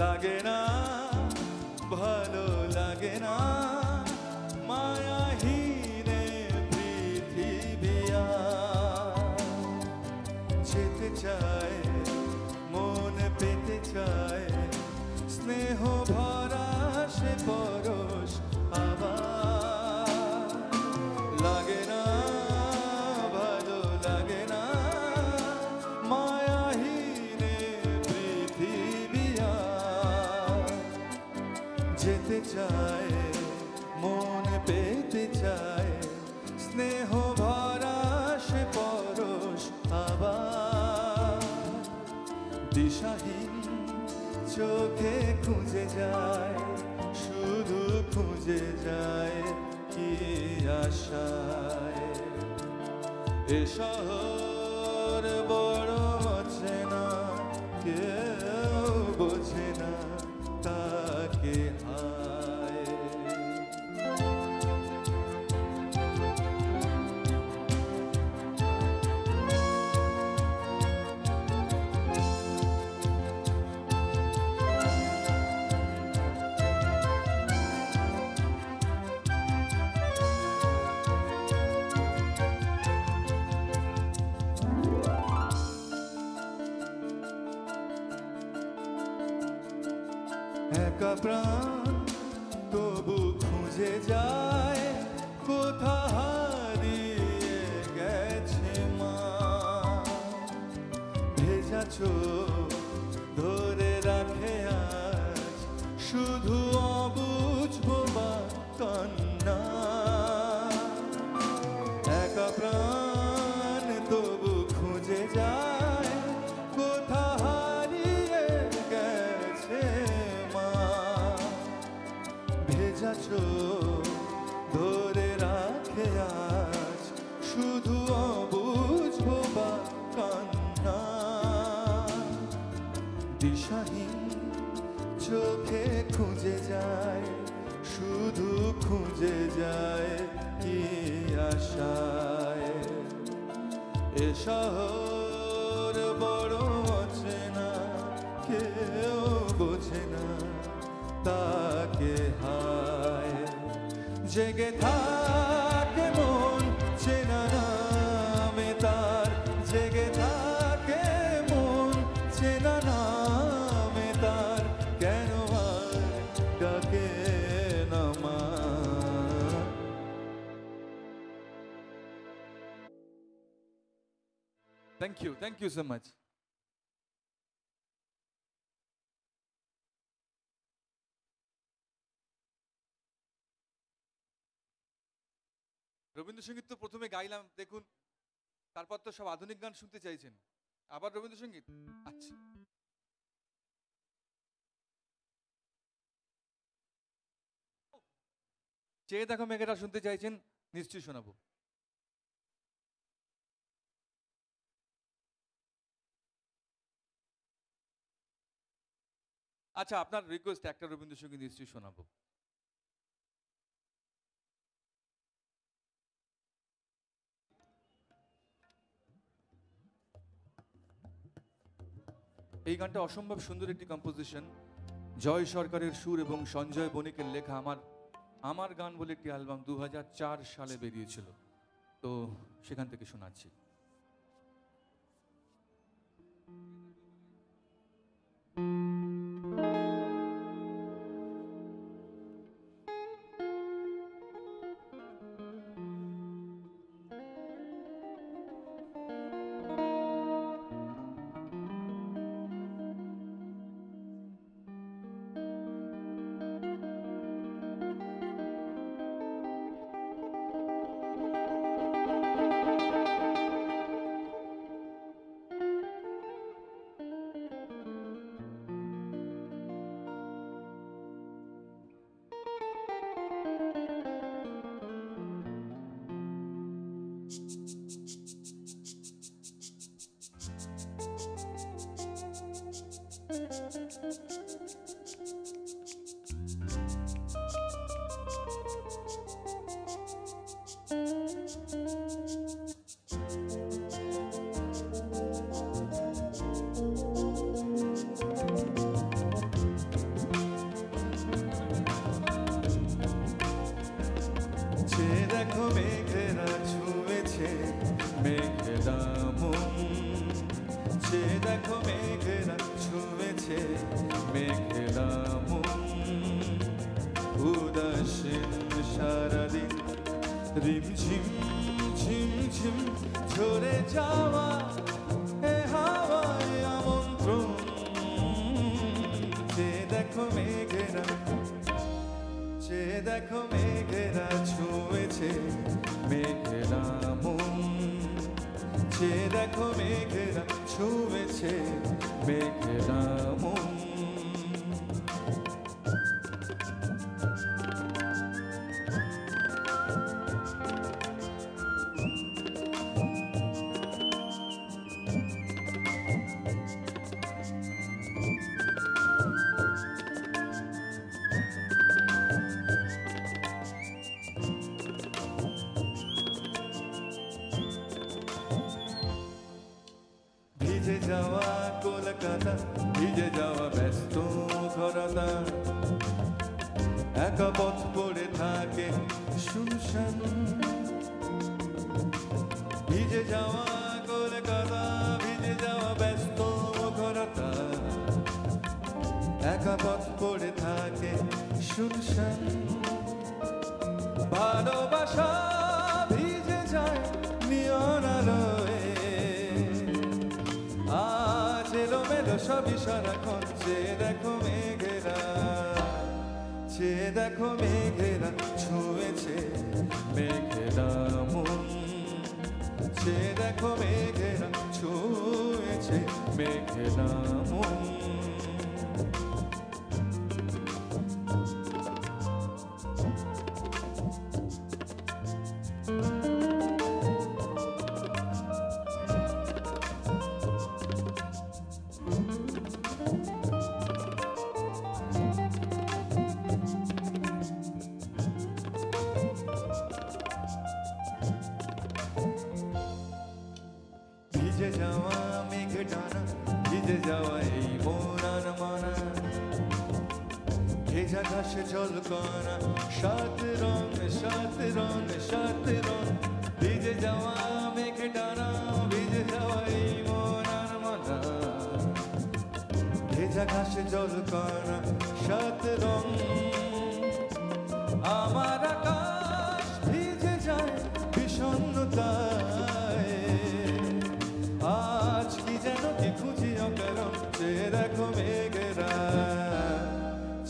লাগে না ভালো লাগে না মায়াহীনে পৃথিবী আর। যেতে চায় মন পেতে চায় স্নেহ ভরা সে পরশ আবার। লাগে না ভালো লাগে না মায়াহীনে পৃথিবী আর। যেতে চায় মন পেতে চায় স্নেহ ভরা সে পরশ আবার। দিশাহীন চোখে খুঁজে যায়, শুধু খুঁজে যায় কি আশায়। এ শহর বড় অচেনা, কেউ বোঝে না তাকে হায়। একা প্রাণ তবু খুঁজে যায়, কোথা হারিয়ে গেছে মা। ভেজা চোখ ধরে রাখে আজ শুধু অবুঝ বোবা কান্না। একা প্রাণ তবু খুঁজে যায়, কোথা হারিয়ে গেছে মা। ভেজা চোখ ধরে রাখে আজ শুধু অবুঝ বোবা কান্না। দিশাহীন চোখে খুঁজে যায়, শুধু খুঁজে যায় কি আশায়। এ শহর বড় অচেনা, কেউ বোঝে না তাকে হায়। জেগে থাকে মন চেনা নামে তার, জেগে থাকে মন চেনা নামে তার, কেন আর ডাকে নামা। Thank you so much. Rabindrasangeet তো প্রথমে গাইলাম দেখুন, তারপর তো সব আধুনিক গান শুনতে চাইছেন, আবার রবীন্দ্রসঙ্গীত। আচ্ছা, চেয়ে দেখো মেঘেরা শুনতে চাইছেন, নিশ্চয়ই শোনাবো। আচ্ছা, আপনার রিকোয়েস্ট একটা রবীন্দ্রসঙ্গীত নিশ্চয়ই শোনাবো। এই গানটা অসম্ভব সুন্দর একটি কম্পোজিশন, জয় সরকারের সুর এবং সঞ্জয় বণিকের লেখা। আমার গান বলে একটি অ্যালবাম 2004 সালে বেরিয়েছিল, তো সেখান থেকে শোনাচ্ছি। দেখো মেঘেরা ছুঁয়েছে মেঘেরা মন, সে দেখো মেঘেরা ছুঁয়েছে মেঘেরা মন। উদাসীন সারাদিন রিমঝিম ঝিমঝিম ঝরে যাওয়া এ হাওয়ায় আমন্ত্রণ। সে দেখো মেঘেরা, সে দেখো মেঘেরা ছুঁয়েছে মেঘেরা মন, সে দেখো মেঘেরা ছুঁয়েছে মেঘেরা মন। ভিজে যাওয়া কলকাতা, ভিজে যাওয়া ব্যস্ত ঘরতা, একা পথ পড়ে থাকে শুনশান। ভিজে যাওয়া কলকাতা, ভিজে যাওয়া ব্যস্ত ঘরতা, একা পথ পড়ে থাকে শুনশান। ভালোবাসা ভিজে যায় নিয়ন আলোয়, আজ এলোমেলো সবই সারাক্ষণ। সে দেখো মেঘেরা, সে দেখো মেঘেরা ছুঁয়েছে মেঘেরা মন, সে দেখো মেঘেরা ছুঁয়েছে মেঘেরা মন। ভিজে যাওয়া মেঘ টানা, ভিজে যাওয়া এই মরার মানা, ভেজা ঘাসে জল কণা, সাত রং সাত রং সাত রং। ভিজে যাওয়া মেঘ টানা, ভিজে যাওয়া এই মরার মানা, ভেজা ঘাসে জল কণা, সাত রং। আমার আকাশ ভিজে যায় বিষণ্ণতায়, আজ কি যেন কি খুঁজি অকারণ। সে দেখো মেঘেরা,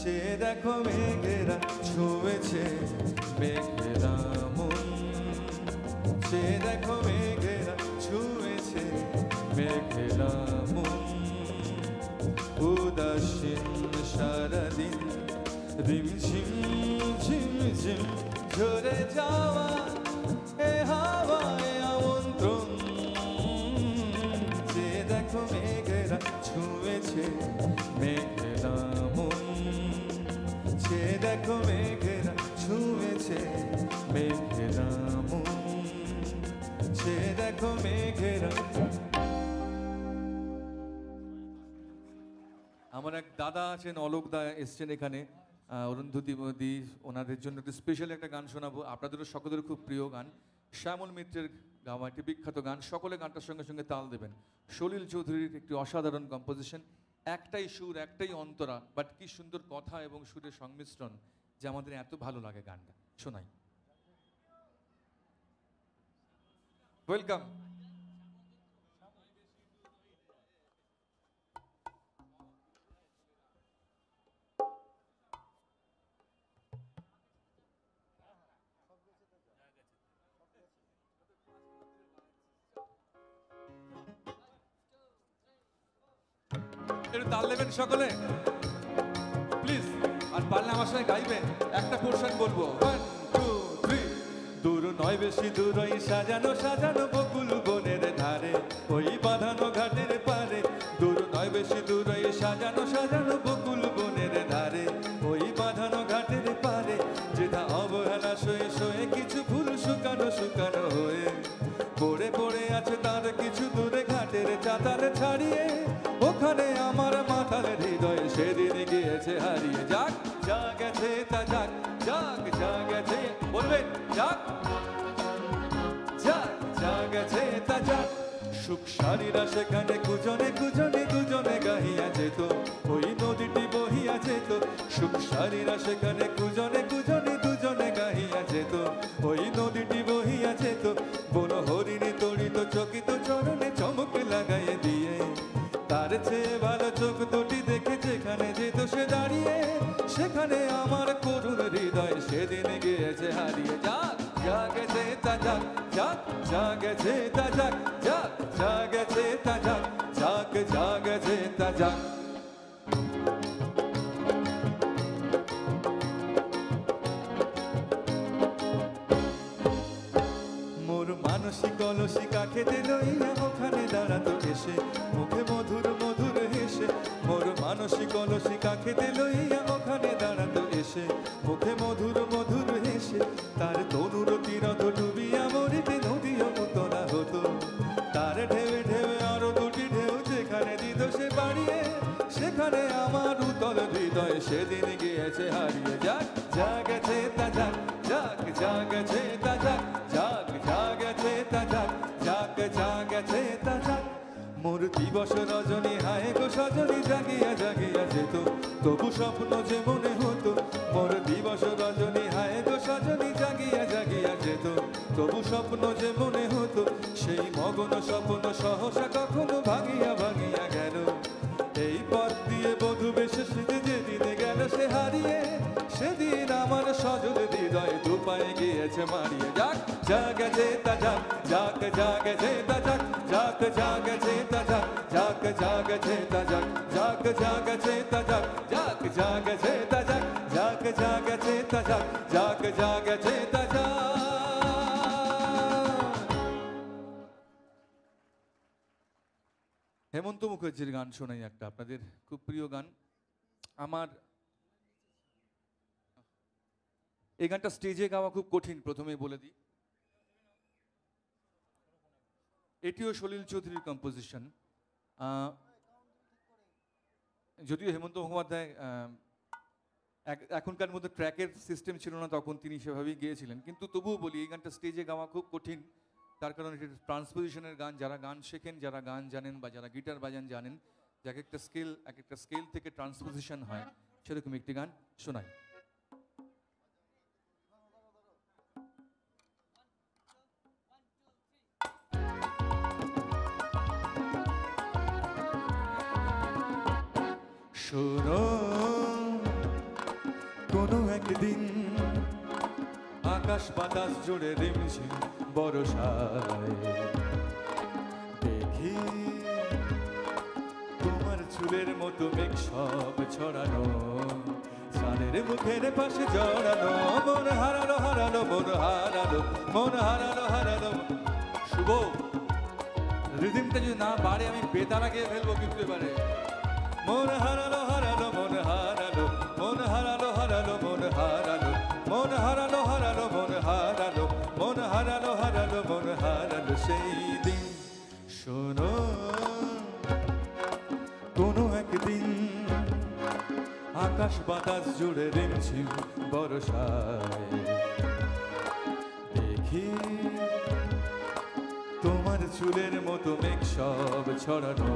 সে দেখো মেঘেরা ছুঁয়েছে মেঘেরা মন, সে দেখো মেঘেরা ছুঁয়েছে মেঘেরা মন। উদাসীন সারাদিন রিমঝিম ঝিমঝিম ঝরে যাওয়া এ হাওয়ায় আমন্ত্রণ। সে দেখো মেঘেরা ছুঁয়েছে মেঘেরা মন, সে দেখো মেঘেরা ছুঁয়েছে মেঘেরা মন, সে দেখো মেঘেরা। এক দাদা আছেন, অলোক দা এসছেন এখানে, অরুন্ধতী মোদী, ওনাদের জন্য একটু স্পেশাল একটা গান শোনাবো। আপনাদেরও সকলের খুব প্রিয় গান, শ্যামল মিত্রের গাওয়া একটি বিখ্যাত গান। সকলে গানটার সঙ্গে সঙ্গে তাল দেবেন। সলিল চৌধুরীর একটি অসাধারণ কম্পোজিশন, একটাই সুর, একটাই অন্তরা, বাট কি সুন্দর কথা এবং সুরের সংমিশ্রণ যে আমাদের এত ভালো লাগে। গানটা শোনাই। ওয়েলকাম। একটু তাল দেবেন সকলে প্লিজ, আর পারলে আমার সঙ্গে গাইবেন। একটা পোর্শন বলবো, 1 2 3। দূর নয় বেশি দূর ওই সাজানো সাজানো বকুল বনের ধারে, ওই বাঁধানো ঘাটের পারে। দূর নয় বেশি দূর ওই সাজানো সাজানো বকুল বনের ধারে, ওই বাঁধানো ঘাটের পারে। যেটা অবহেলা সয়ে সয়ে কিছু ফুল শুকানো শুকানো হয়ে পড়ে পড়ে আছে তার কিছু দূরে ঘাটের চাতাল ছাড়িয়ে। ওখানে আমার মাথার হৃদয় সেদিন গিয়েছে হারিয়ে। যাক যা গেছে তা যাক, যাক যা গেছে, বলবেন যাক, যাক যা গেছে তা যাক। সুখ সারিরা সেখানে কুজনে কুজনে দুজনে গাহিয়া যেত, ওই নদীটি বহিয়া যেত। সুখ সারিরা সেখানে কুজনে কুজনে দুজনে গাহিয়া যেত, ওই নদীটি বহিয়া যেত। বন হরিণী তড়িত চকিত চরণে চমক লাগাইয়ে দিয়ে, তার চেয়ে ভালো চোখ দুটি দেখে যেখানে যেত সে দাঁড়িয়ে। সেখানে আমার করুণ হৃদয় সেদিন গিয়েছে হারিয়ে। যাক যা গেছে তা যাক, যাক যা গেছে তা যাক, যাক যা গেছে তা যাক, যাক যা গেছে তা যাক। মোর মানসিক অলসি কাখেতে লইয়া ওখানে দাঁড়াতো এসে, মুখে মধুর মধুর হেসে। মোর মানসিক অলসি কাখেতে লইয়া ওখানে দাঁড়াতো এসে, মুখে মধুর মধুর হেসে। তার তনুর তীরথ ডুবিয়া মরিতে নদীও উতলা হতো, তার ঢেউে ঢেউে আরো দুটি ঢেউ যেখানে দিত সে বাড়িয়ে। সেখানে আমার উতল হৃদয় সেদিন গিয়েছে হারিয়ে। যাক যা গেছে তা যাক, যাক যা গেছে তা যাক, যাক যা গেছে তা যাক, যাক যা গেছে তা যাক। মোর দিবস রজনী হায় গো সজনী জাগিয়া জাগিয়া যেত, তবু স্বপ্ন যে মনে হতো। মোর দিবস রজনী হায় গো সজনী জাগিয়া জাগিয়া যেত, তবু স্বপ্ন যে মনে হতো। সেই মগন স্বপ্ন সহসা কখনো ভাঙিয়া ভাঙিয়া গেল। এই পথ দিয়ে বধূ বেশে সেদিন যেদিন গেল সে হারিয়ে। সেদিন আমার সজল হৃদয় দুপায়ে গিয়েছে মারিয়ে। যাক যা গেছে তা যাক, যাক যা গেছে তা যাক, যাক যা গেছে তা যাক, যাক যা গেছে তা যাক, যাক যা গেছে তা যাক, যাক যা গেছে তা যাক, যাক যা গেছে তা যাক, যাক যা গেছে তা যাক। হেমন্ত মুখার্জির গান শোনাই একটা, আপনাদের খুব প্রিয় গান। আমার এই গানটা স্টেজে গাওয়া খুব কঠিন, প্রথমেই বলে দিই। এটিও সলিল চৌধুরীর কম্পোজিশন। যদিও হেমন্ত মুখোপাধ্যায় এখনকার মধ্যে ট্র্যাকের সিস্টেম ছিল না, তখন তিনি সেভাবেই গিয়েছিলেন। কিন্তু তবুও বলি এই গানটা স্টেজে গাওয়া খুব কঠিন, তার কারণ এটা ট্রান্সপোজিশনের গান। যারা গান শেখেন, যারা গান জানেন বা যারা গিটার বাজান জানেন যে এক একটা স্কেল থেকে ট্রান্সপোজিশন হয়, সেরকম একটি গান শোনাই। শোনো কোনো একদিন আকাশ বাতাস জুড়ে রিমঝিম বর্ষায় দেখি তোমার চুলের মতো মেঘ সব ছড়ানো, চাঁদের মুখের পাশে জড়ানো। মন হারালো হারালো মন হারালো, মন হারালো হারালো। শুভ রিদিমটা যদি না বাড়ে আমি বেতারা গিয়ে ফেলবো কিন্তু এবারে। মন হারালো হারালো মন হারালো, মন হারালো হারালো মন হারালো, মন হারালো হারালো মন হারালো, মন হারালো হারালো মন হারালো সেই দিন। শোনো কোনো একদিন আকাশ বাতাস জুড়ে রিমঝিম বর্ষায় দেখি তোমার চুলের মতো মেঘ সব ছড়ানো,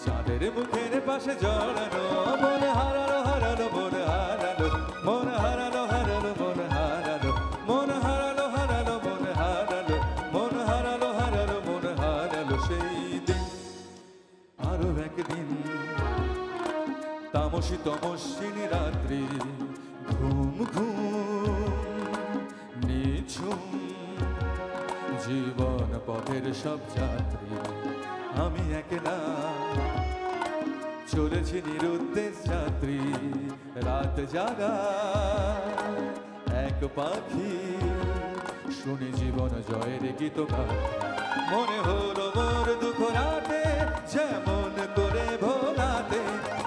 চাঁদের মুখের পাশে জড়ানো। মন হারালো হারালো মন হারালো, মন হারালো হারালো মন হারালো, মন হারালো হারালো মন হারালো, মন হারালো হারালো মন হারালো সেই দিন। আরো একদিন তামসী তমস্বিনী রাত্রি, ঘুম ঘুম নিঝুম জীবন পথের সব যাত্রী। আমি একলা চলেছি নিরুদ্দেশ যাত্রী, রাত জাগা এক পাখি, শুনি জীবন জয়ের গীত গাথা। মনে হলো মোর দুঃখ রাতে যেমন করে ভোলাতে,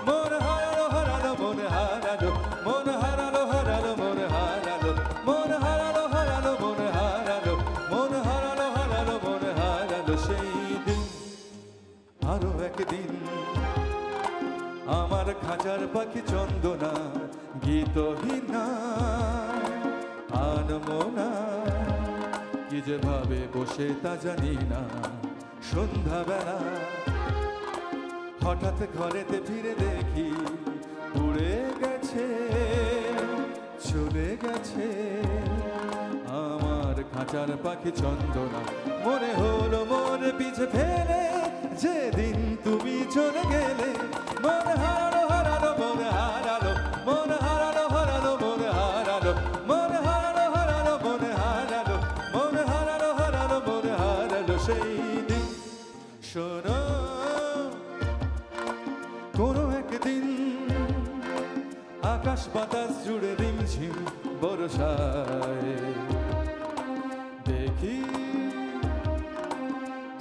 মন হারালো হারালো মন হারালো, মন হারালো হারালো মন হারালো, মন হারালো হারালো মন হারালো, মন হারালো হারালো মন হারালো সেই দিন। আরো একদিন আমার খাঁচার পাখি চন্দনা গীতহীনা আনমনা, কি যে ভাবে বসে তা জানি না। সন্ধ্যাবেলা হঠাৎ ঘরেতে ফিরে দেখি উড়ে গেছে চলে গেছে আমার খাঁচার পাখি চন্দনা। মনে হলো মন পিছে ফেলে যেদিন তুমি চলে গেলে, মন হারালো হারালো মন হারালো, মন হারালো হারালো মন হারালো, মন হারালো হারালো মন হারালো, মন হারালো হারালো মন হারালো সেই দিন। শোনো কোনো একদিন আকাশ বাতাস জুড়ে রিমঝিম বর্ষায় দেখি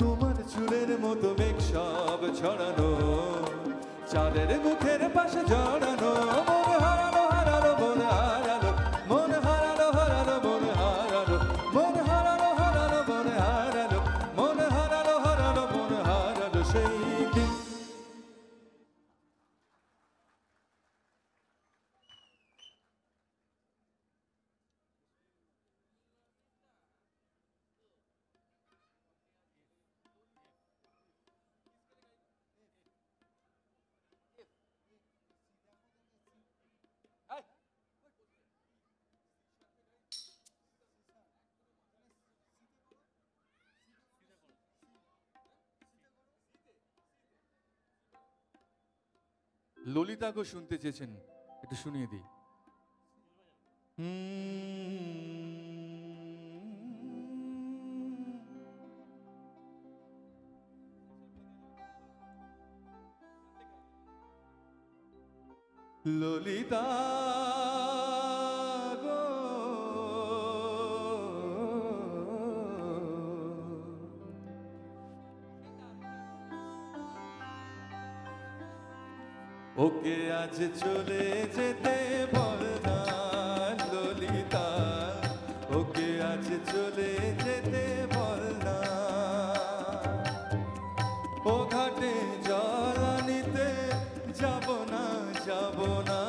তোমার চুলের মতো মেঘ সব ছড়ানো, চাঁদের মুখের পাশে জড়ানো। মন হারালো হারালো মন হারালো, মন হারালো হারালো মন হারালো, মন হারালো হারালো মন হারালো, মন হারালো হারালো মন হারালো সেই দিন। ললিতা গো শুনতে চেয়েছেন, একটু শুনিয়ে দিই। ললিতা গো ওকে আজ চলে যেতে বল না ললিতা, ওকে আজ চলে যেতে বল না। ও ঘাটে জল আনিতে যাব না যাব না,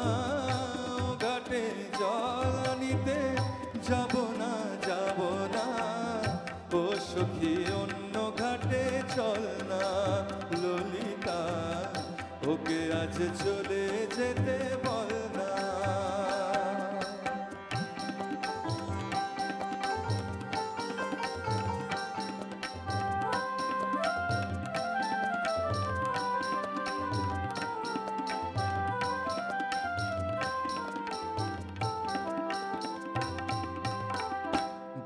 ও ঘাটে জল আনিতে যাব না যাব না। ও সখী অন্য ঘাটে চল না ললিতা, ওকে আজ চলে যেতে বল না।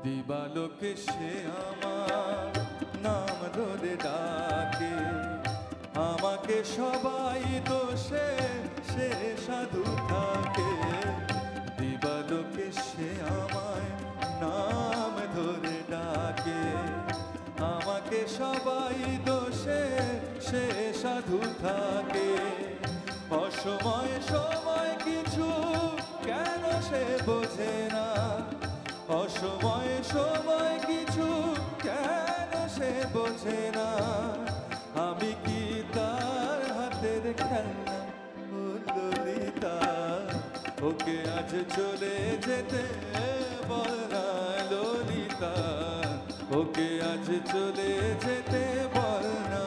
দিবালোকে সে আমার নাম ধরে ডাকে, আমাকে সবাই দোষে সে সাধু থাকে। দিবালোকে সে আমায় নাম ধরে ডাকে, আমাকে সবাই দোষে সে সাধু থাকে। অসময় সময় কিছু কেন সে বোঝে না, অসময় সময় কিছু কেন সে বোঝে না। আমি কি তার হাতের খেলনা ও ললিতা। আজ চলে যেতে বল না ললিতা, ওকে আজ চলে যেতে বল না।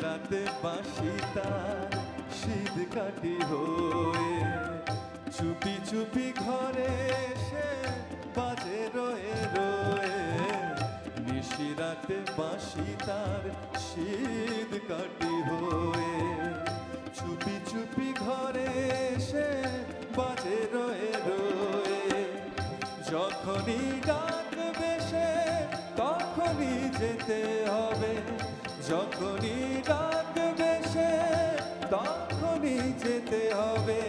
রাতে বাঁশি তার শীত কাটি হয়ে চুপি চুপি ঘরে এসে বাজে রয়ে রয়ে। নিশি রাতে বাঁশি তার শীত কাটি হয়ে চুপি চুপি ঘরে এসে বাজে রয়ে রয়ে। যখনই ডাকবে সে তখনই যেতে হবে, যখনই ডাকবে সে তখনই যেতে হবে।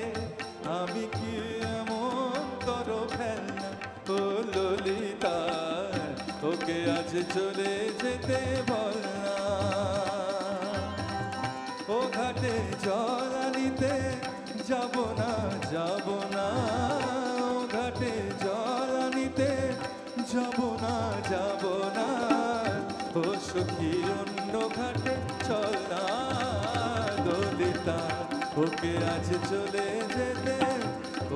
আমি কি এমন করো ফেলনা ও ললিতা, ওকে আজ চলে যেতে বল না। ও ঘাটে জল আনিতে যাব না যাব না, ও ঘাটে জল আনিতে যাব না যাব না। ও সখী অন্য ঘাটে চল না ললিতা, ওকে আজ চলে যেতে,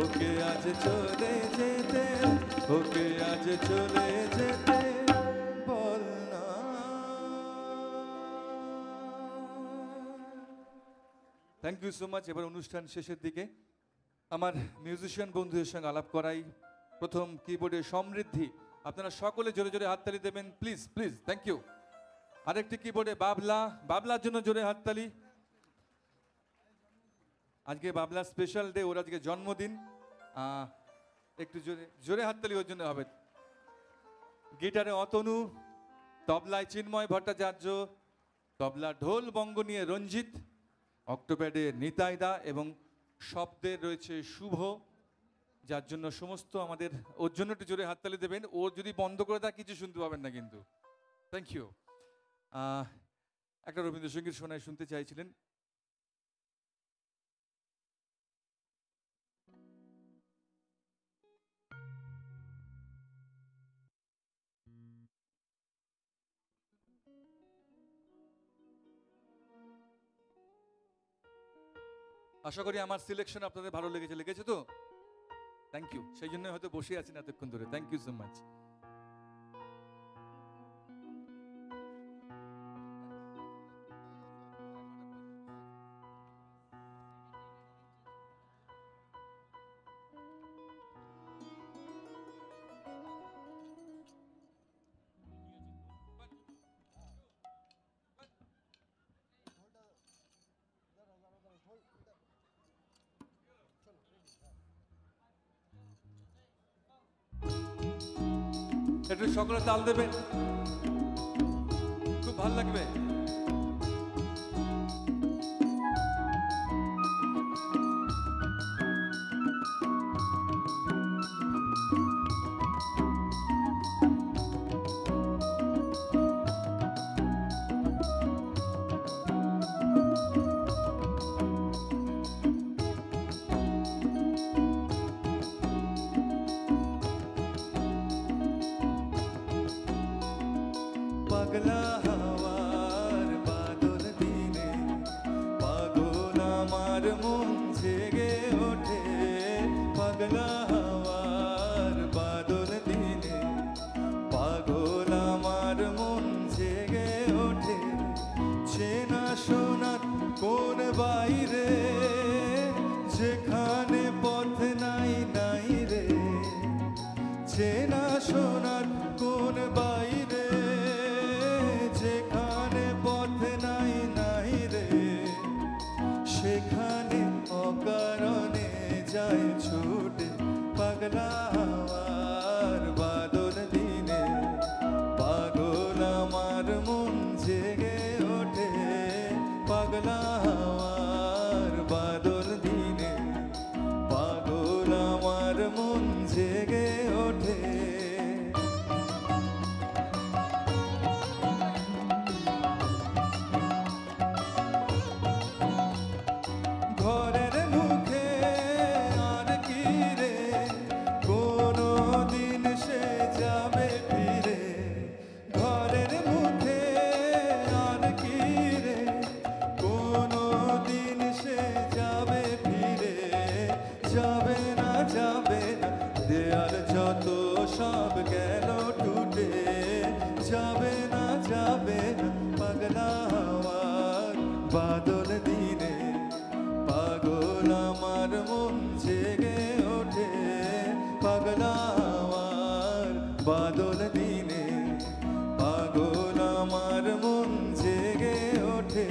ওকে আজ চলে যেতে, ওকে আজ চলে যেতে বল না। Thank you so much. এবার অনুষ্ঠান শেষের দিকে আমার মিউজিশিয়ান বন্ধুদের সঙ্গে আলাপ করাই। প্রথম কিবোর্ডে সমৃদ্ধি, আপনারা সকলে জোরে জোরে হাততালি দেবেন প্লিজ প্লিজ, থ্যাংক ইউ। আরেকটি কিবোর্ডে বাবলা, বাবলার জন্য জোরে হাততালি। আজকে বাবলা স্পেশাল ডে, ওর আজকে জন্মদিন, একটু জোরে জোরে হাততালি ওর জন্য হবে। গিটারে অতনু, তবলায় চিন্ময় ভট্টাচার্য, তবলা ঢোল বঙ্গ নিয়ে রঞ্জিত, অক্টোপ্যাডে নিতাইদা এবং শব্দে রয়েছে শুভ, যার জন্য সমস্ত আমাদের ওর জন্য একটু জোরে হাততালি দেবেন। ও যদি বন্ধ করে দেয় কিছু শুনতে পাবেন না কিন্তু। Thank you. একটা রবীন্দ্রসঙ্গীত শোনায় শুনতে চাইছিলেন। আশা করি আমার সিলেকশন আপনাদের ভালো লেগেছে, লেগেছে তো? Thank you. সেই জন্য হয়তো বসে আছেন এতক্ষণ ধরে। Thank you so much. একটু সকলে তাল দেবেন, খুব ভালো লাগবে। পাগলা হাওয়ার বাদল দিনে পাগল আমার মন জেগে ওঠে। পাগলা হাওয়ার বাদল দিনে পাগল আমার মন জেগে ওঠে। চেনা শোনার কোন বাইরে যেখানে পথ নাই নাই রে, চেনা শোনার কোন বাইরে যেখানে পথ নাই নাই রে, সেখানে অকারণে যায় ছুটে। পাগলা হাওয়ার বাদল দিনে পাগল আমার মন জেগে ওঠে। পাগলা হাওয়ার বাদল দিনে পাগল আমার মন জেগে ওঠে। গেল টুটে, যাবে না পাগলা হওয়ার বাদল দিনে। পাগল আমার মন জেগে ওঠে পাগলা হওয়ার বাদল দিনে। পাগল আমার মন জেগে ওঠে।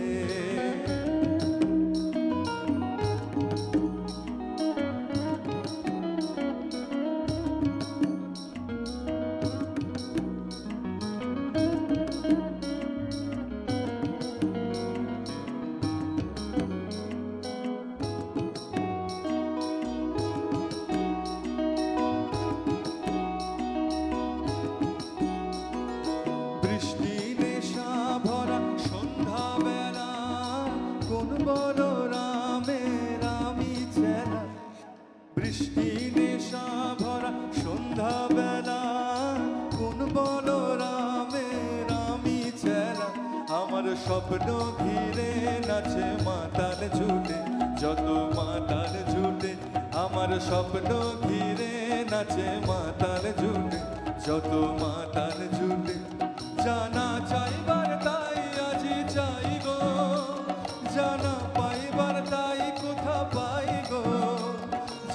বৃষ্টি নেশা ভরা সন্ধ্যাবেলা, কোন বলরামের আমি চেনা। বৃষ্টি নেশা ভরা সন্ধ্যাবেলা, কোন বলরামের আমি চেনা। আমার স্বপ্ন ঘিরে নাচে মাতাল ঝুটে, যত মাতাল ঝুটে। আমার স্বপ্ন ঘিরে নাচে মাতাল ঝুটে, যত মাতাল ঝুটে। জানা চাইবার তাই আজি চাই গো, জানা পাইবার তাই কোথা পাই গো।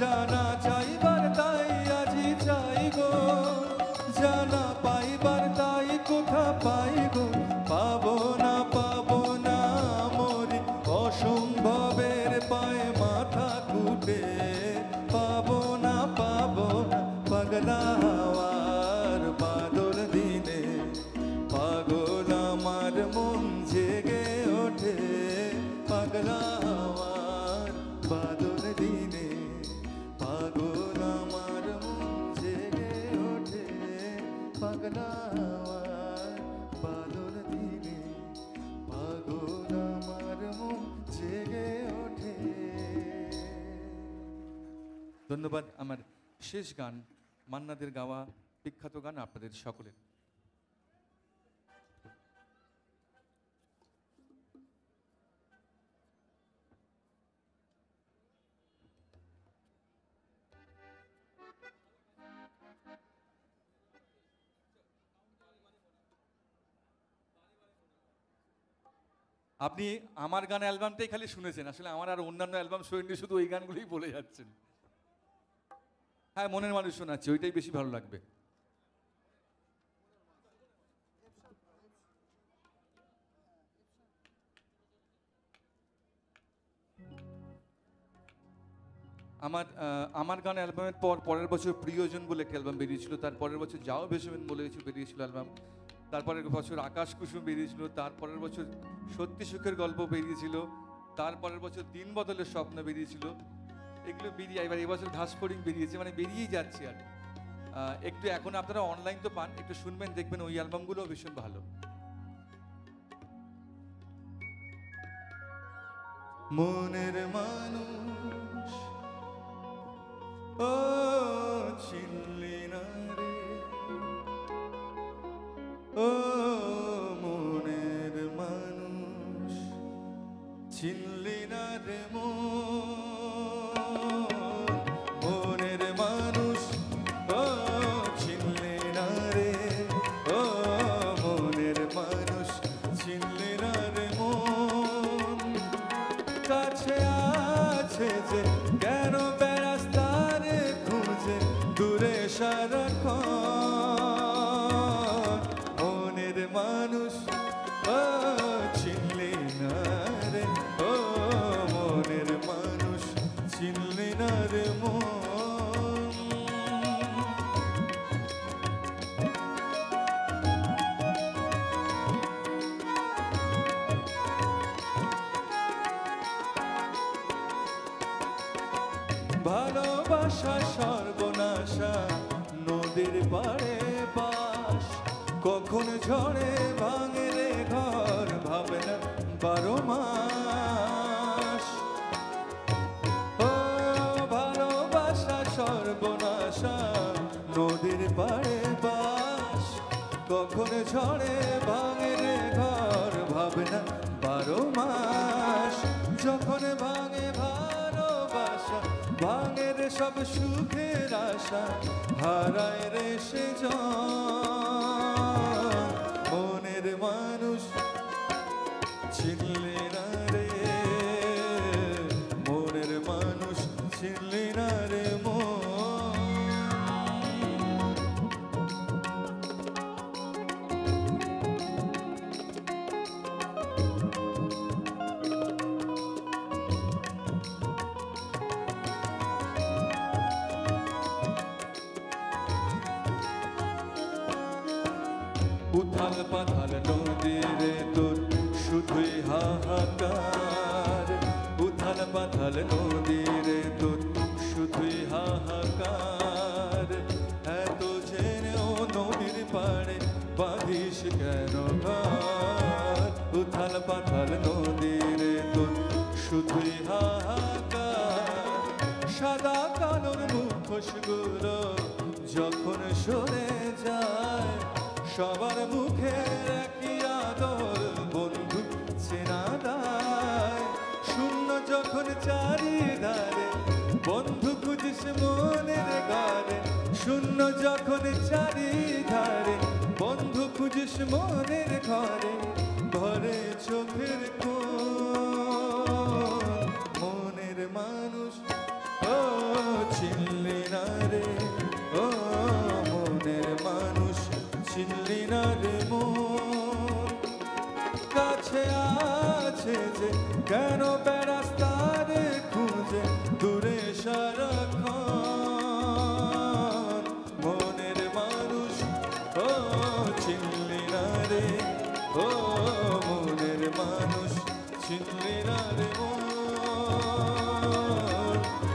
জানা চাইবার তাই আজি চাই গো, জানা পাইবার তাই কোথা পাই গো। পাবো না মরি অসম্ভবের পায়ে মাথা কুটে। পাবো না পাগলা হওয়ার বাদল দিনে। পাগল আমার মন জেগে ওঠে পাগলা হওয়ার বাদল দিনে। পাগল আমার মন জেগে ওঠে পাগলা হওয়ার বাদল দিনে। পাগল আমার মন জেগে ওঠে। ধন্যবাদ। আমার শেষ গান মান্নাদের গাওয়া বিখ্যাত গান আপনাদের সকলের। আপনি আমার গান অ্যালবামটাই খালি শুনেছেন, আসলে আমার আর অন্যান্য অ্যালবাম শুনেননি, শুধু ওই গানগুলোই বলে যাচ্ছেন। হ্যাঁ, মনের মানুষ শোনাচ্ছে, ওইটাই বেশি ভালো লাগবে। আমার গান অ্যালবামের পরের বছর প্রিয়জন বলে একটা অ্যালবাম বেরিয়েছিল, তার পরের বছর যাও ভেসবেন বলে কিছু বেরিয়েছিল অ্যালবাম, তারপরের বছর আকাশ কুসুম বেরিয়েছিল, তারপরের বছর সত্যি সুখের গল্প বেরিয়েছিল, তারপরের বছর দিন বদলের স্বপ্ন বেরিয়েছিল। এগুলো বেরিয়ে এবার এবছর ঘাসফড়িং বেরিয়েছে, মানে বেরিয়েই যাচ্ছে। আর একটু এখন আপনারা অনলাইন তো পান, একটু শুনবেন, দেখবেন ওই অ্যালবামগুলো ভীষণ ভালো। মনের মানুষ ও চিনলি না রে, ও মনের মানুষ চিনলি না রে। মনের মানুষ ও চিনলি না রে, ও মনের মানুষ চিনলি না রে। মন কাছে আছে যে কেন বেড়াস তারে খুঁজে দূরে সারাক্ষণ। মনের মানুষ ও চিনলি না রে, ও মনের মানুষ চিনলি না রে। ভালোবাসা সর্বনাশা নদীর পাড়ে বাস, কখন ঝড়ে ভাঙে রে ঘর ভাবে না 12 মাস। ও ভালোবাসা সর্বনাশা নদীর পাড়ে বাস, কখন ঝড়ে ভাঙে রে ঘর ভাবে না 12 মাস। যখন ভাঙে ভালোবাসা ভাঙে রে সব সুখের আশা, হারায় রে সে জন। মনের মানুষ চিনলে না রে, মনের মানুষ চিনলে না রে মন। উথাল পাথাল নদী রে তোর শুধুই হাহাকার, উথাল পাথাল নদী রে তোর শুধুই হাহাকার। এত জেনেও নদীর পাড়ে বাঁধিস কেন ঘর, উথাল পাথাল নদী রে তোর শুধুই হাহাকার। সাদা কালোর মুখোশগুলো যখন সরে যায়, সবার মুখে একই আদর বন্ধু চেনা দায়। শূন্য যখন চারিধারে বন্ধু খুঁজিস মনের ঘরে, শূন্য যখন চারিধারে বন্ধু খুঁজিস মনের ঘরে, ঘরে চোখের কোণ। মনের মানুষ ও চিনলি না রে, ও মনের মানুষ চিনলি না রে মন। কাছে আছে যে কেন বেড়াস তারে খুঁজে দূরে সারাক্ষণ। মনের মানুষ ও চিনলি না রে, ও মনের মানুষ চিনলি না রে মন।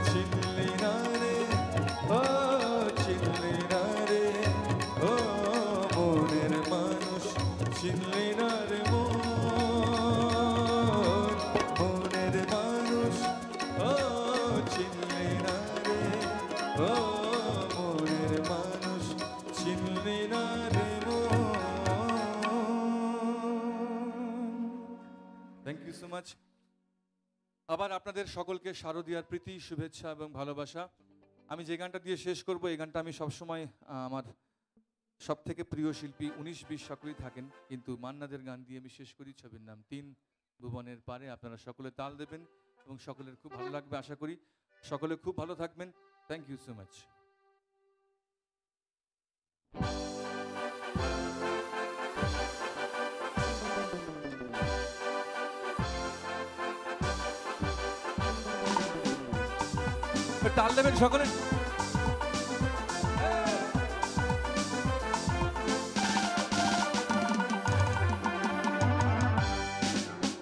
চিনলি না রে, ও চিনলি না রে, ও মনের মানুষ চিনলি না রে মন। মনের মানুষ ও চিনলি না রে, ও মনের মানুষ চিনলি না রে মন। Thank you so much. আবার আপনাদের সকলকে শারদীয়ার প্রীতি, শুভেচ্ছা এবং ভালোবাসা। আমি যে গানটা দিয়ে শেষ করব, এই গানটা আমি সবসময় আমার সব থেকে প্রিয় শিল্পী 19-20 সকলেই থাকেন, কিন্তু মান্নাদের গান দিয়ে আমি শেষ করি। ছবির নাম 3 ভুবনের পারে। আপনারা সকলে তাল দেবেন এবং সকলের খুব ভালো লাগবে আশা করি। সকলে খুব ভালো থাকবেন। Thank you so much. তাল দেবেন সকলে।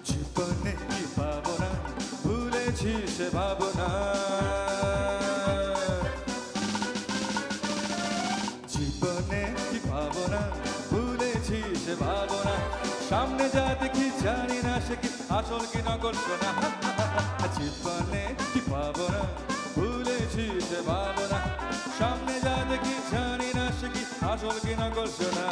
জীবনে কি ভাবনা ভুলেছি সে ভাবনা, জীবনে কি ভাবনা ভুলেছি সে ভাবনা। সামনে যা দেখি জানি না সে কি আসল কি নকল শোনা। জীবনে কি ভাবনা ভুলেছি সে ভাবনা, সামনে যা দেখি জানি না সে কি আসল কি নকল শোনা।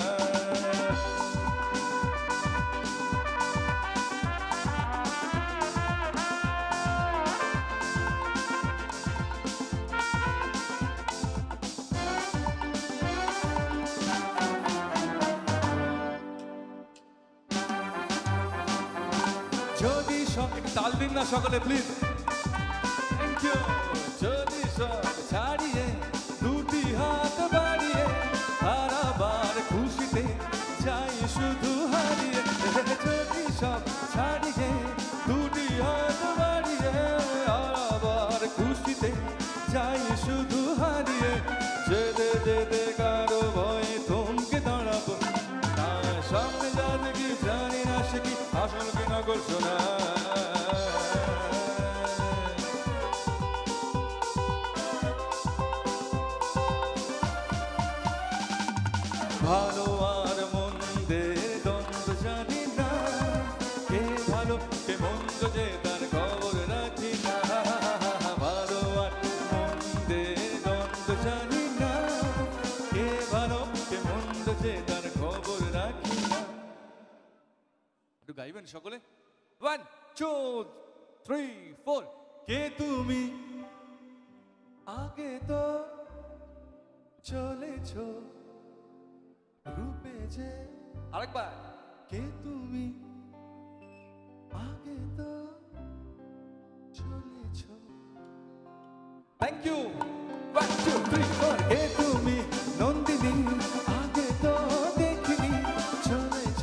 যদি সব তাল দিন না সকলে প্লিজ। Thank you. যদি সব ছাড়িয়ে দুটি হাত বাড়িয়ে আর আবার খুশিতে যাই শুধু হারিয়ে। যদি সব ছাড়িয়ে দুটি হাত বাড়িয়ে আর আবার খুশিতে যাই শুধু হারিয়ে। যেতে যেতে কারো ভয়ে থমকে দাঁড়াবো না, সামনে যা দেখি জানি না সে কি আসল কি নকল শোনা। ভালো আর মন্দের দ্বন্দ্ব জানি না, কে ভালো কে মন্দ যে তার খবর রাখি না। ভালো আর মন্দের দ্বন্দ্ব জানি না, কে ভালো কে মন্দ যে তার খবর রাখি না। একটু গাইবেন সকলে। 1 2 3 4। কে তুমি আগে তো চলেছ রূপে যে, আরেকবার, কে তুমি, আগে তো চলেছ। Thank you. 1 2 3 4 কে তুমি নন্দিনী, আগে তো দেখিনি, চলেছ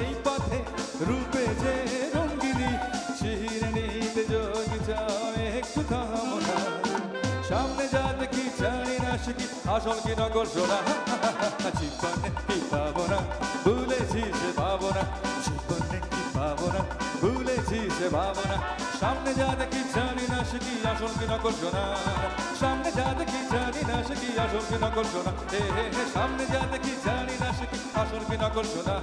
এই পথে রূপে যে রঙ্গিনী, চিরে নিতে যদি চাও একটু থামো না, সামনে যা দেখি জানি না সে কি আসল কি নকল সোনা, জীবনে কি পাবো না ভুলেছি সে পাবো না, জীবনে কি পাবো না ভুলেছি সে পাবো না, সামনে যা দেখি জানি না সে কি আসল কি নকল সোনা, সামনে যা দেখি জানি না সে কি আসল কি নকল সোনা, হে হে হে, সামনে যা দেখি জানি না সে কি আসল কি নকল সোনা।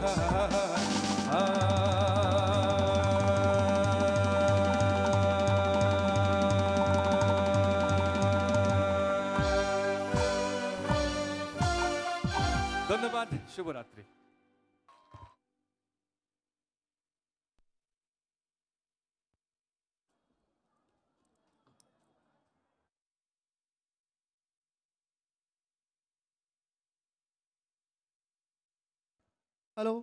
ধন্যবাদ, শুভরাত্রি। হ্যালো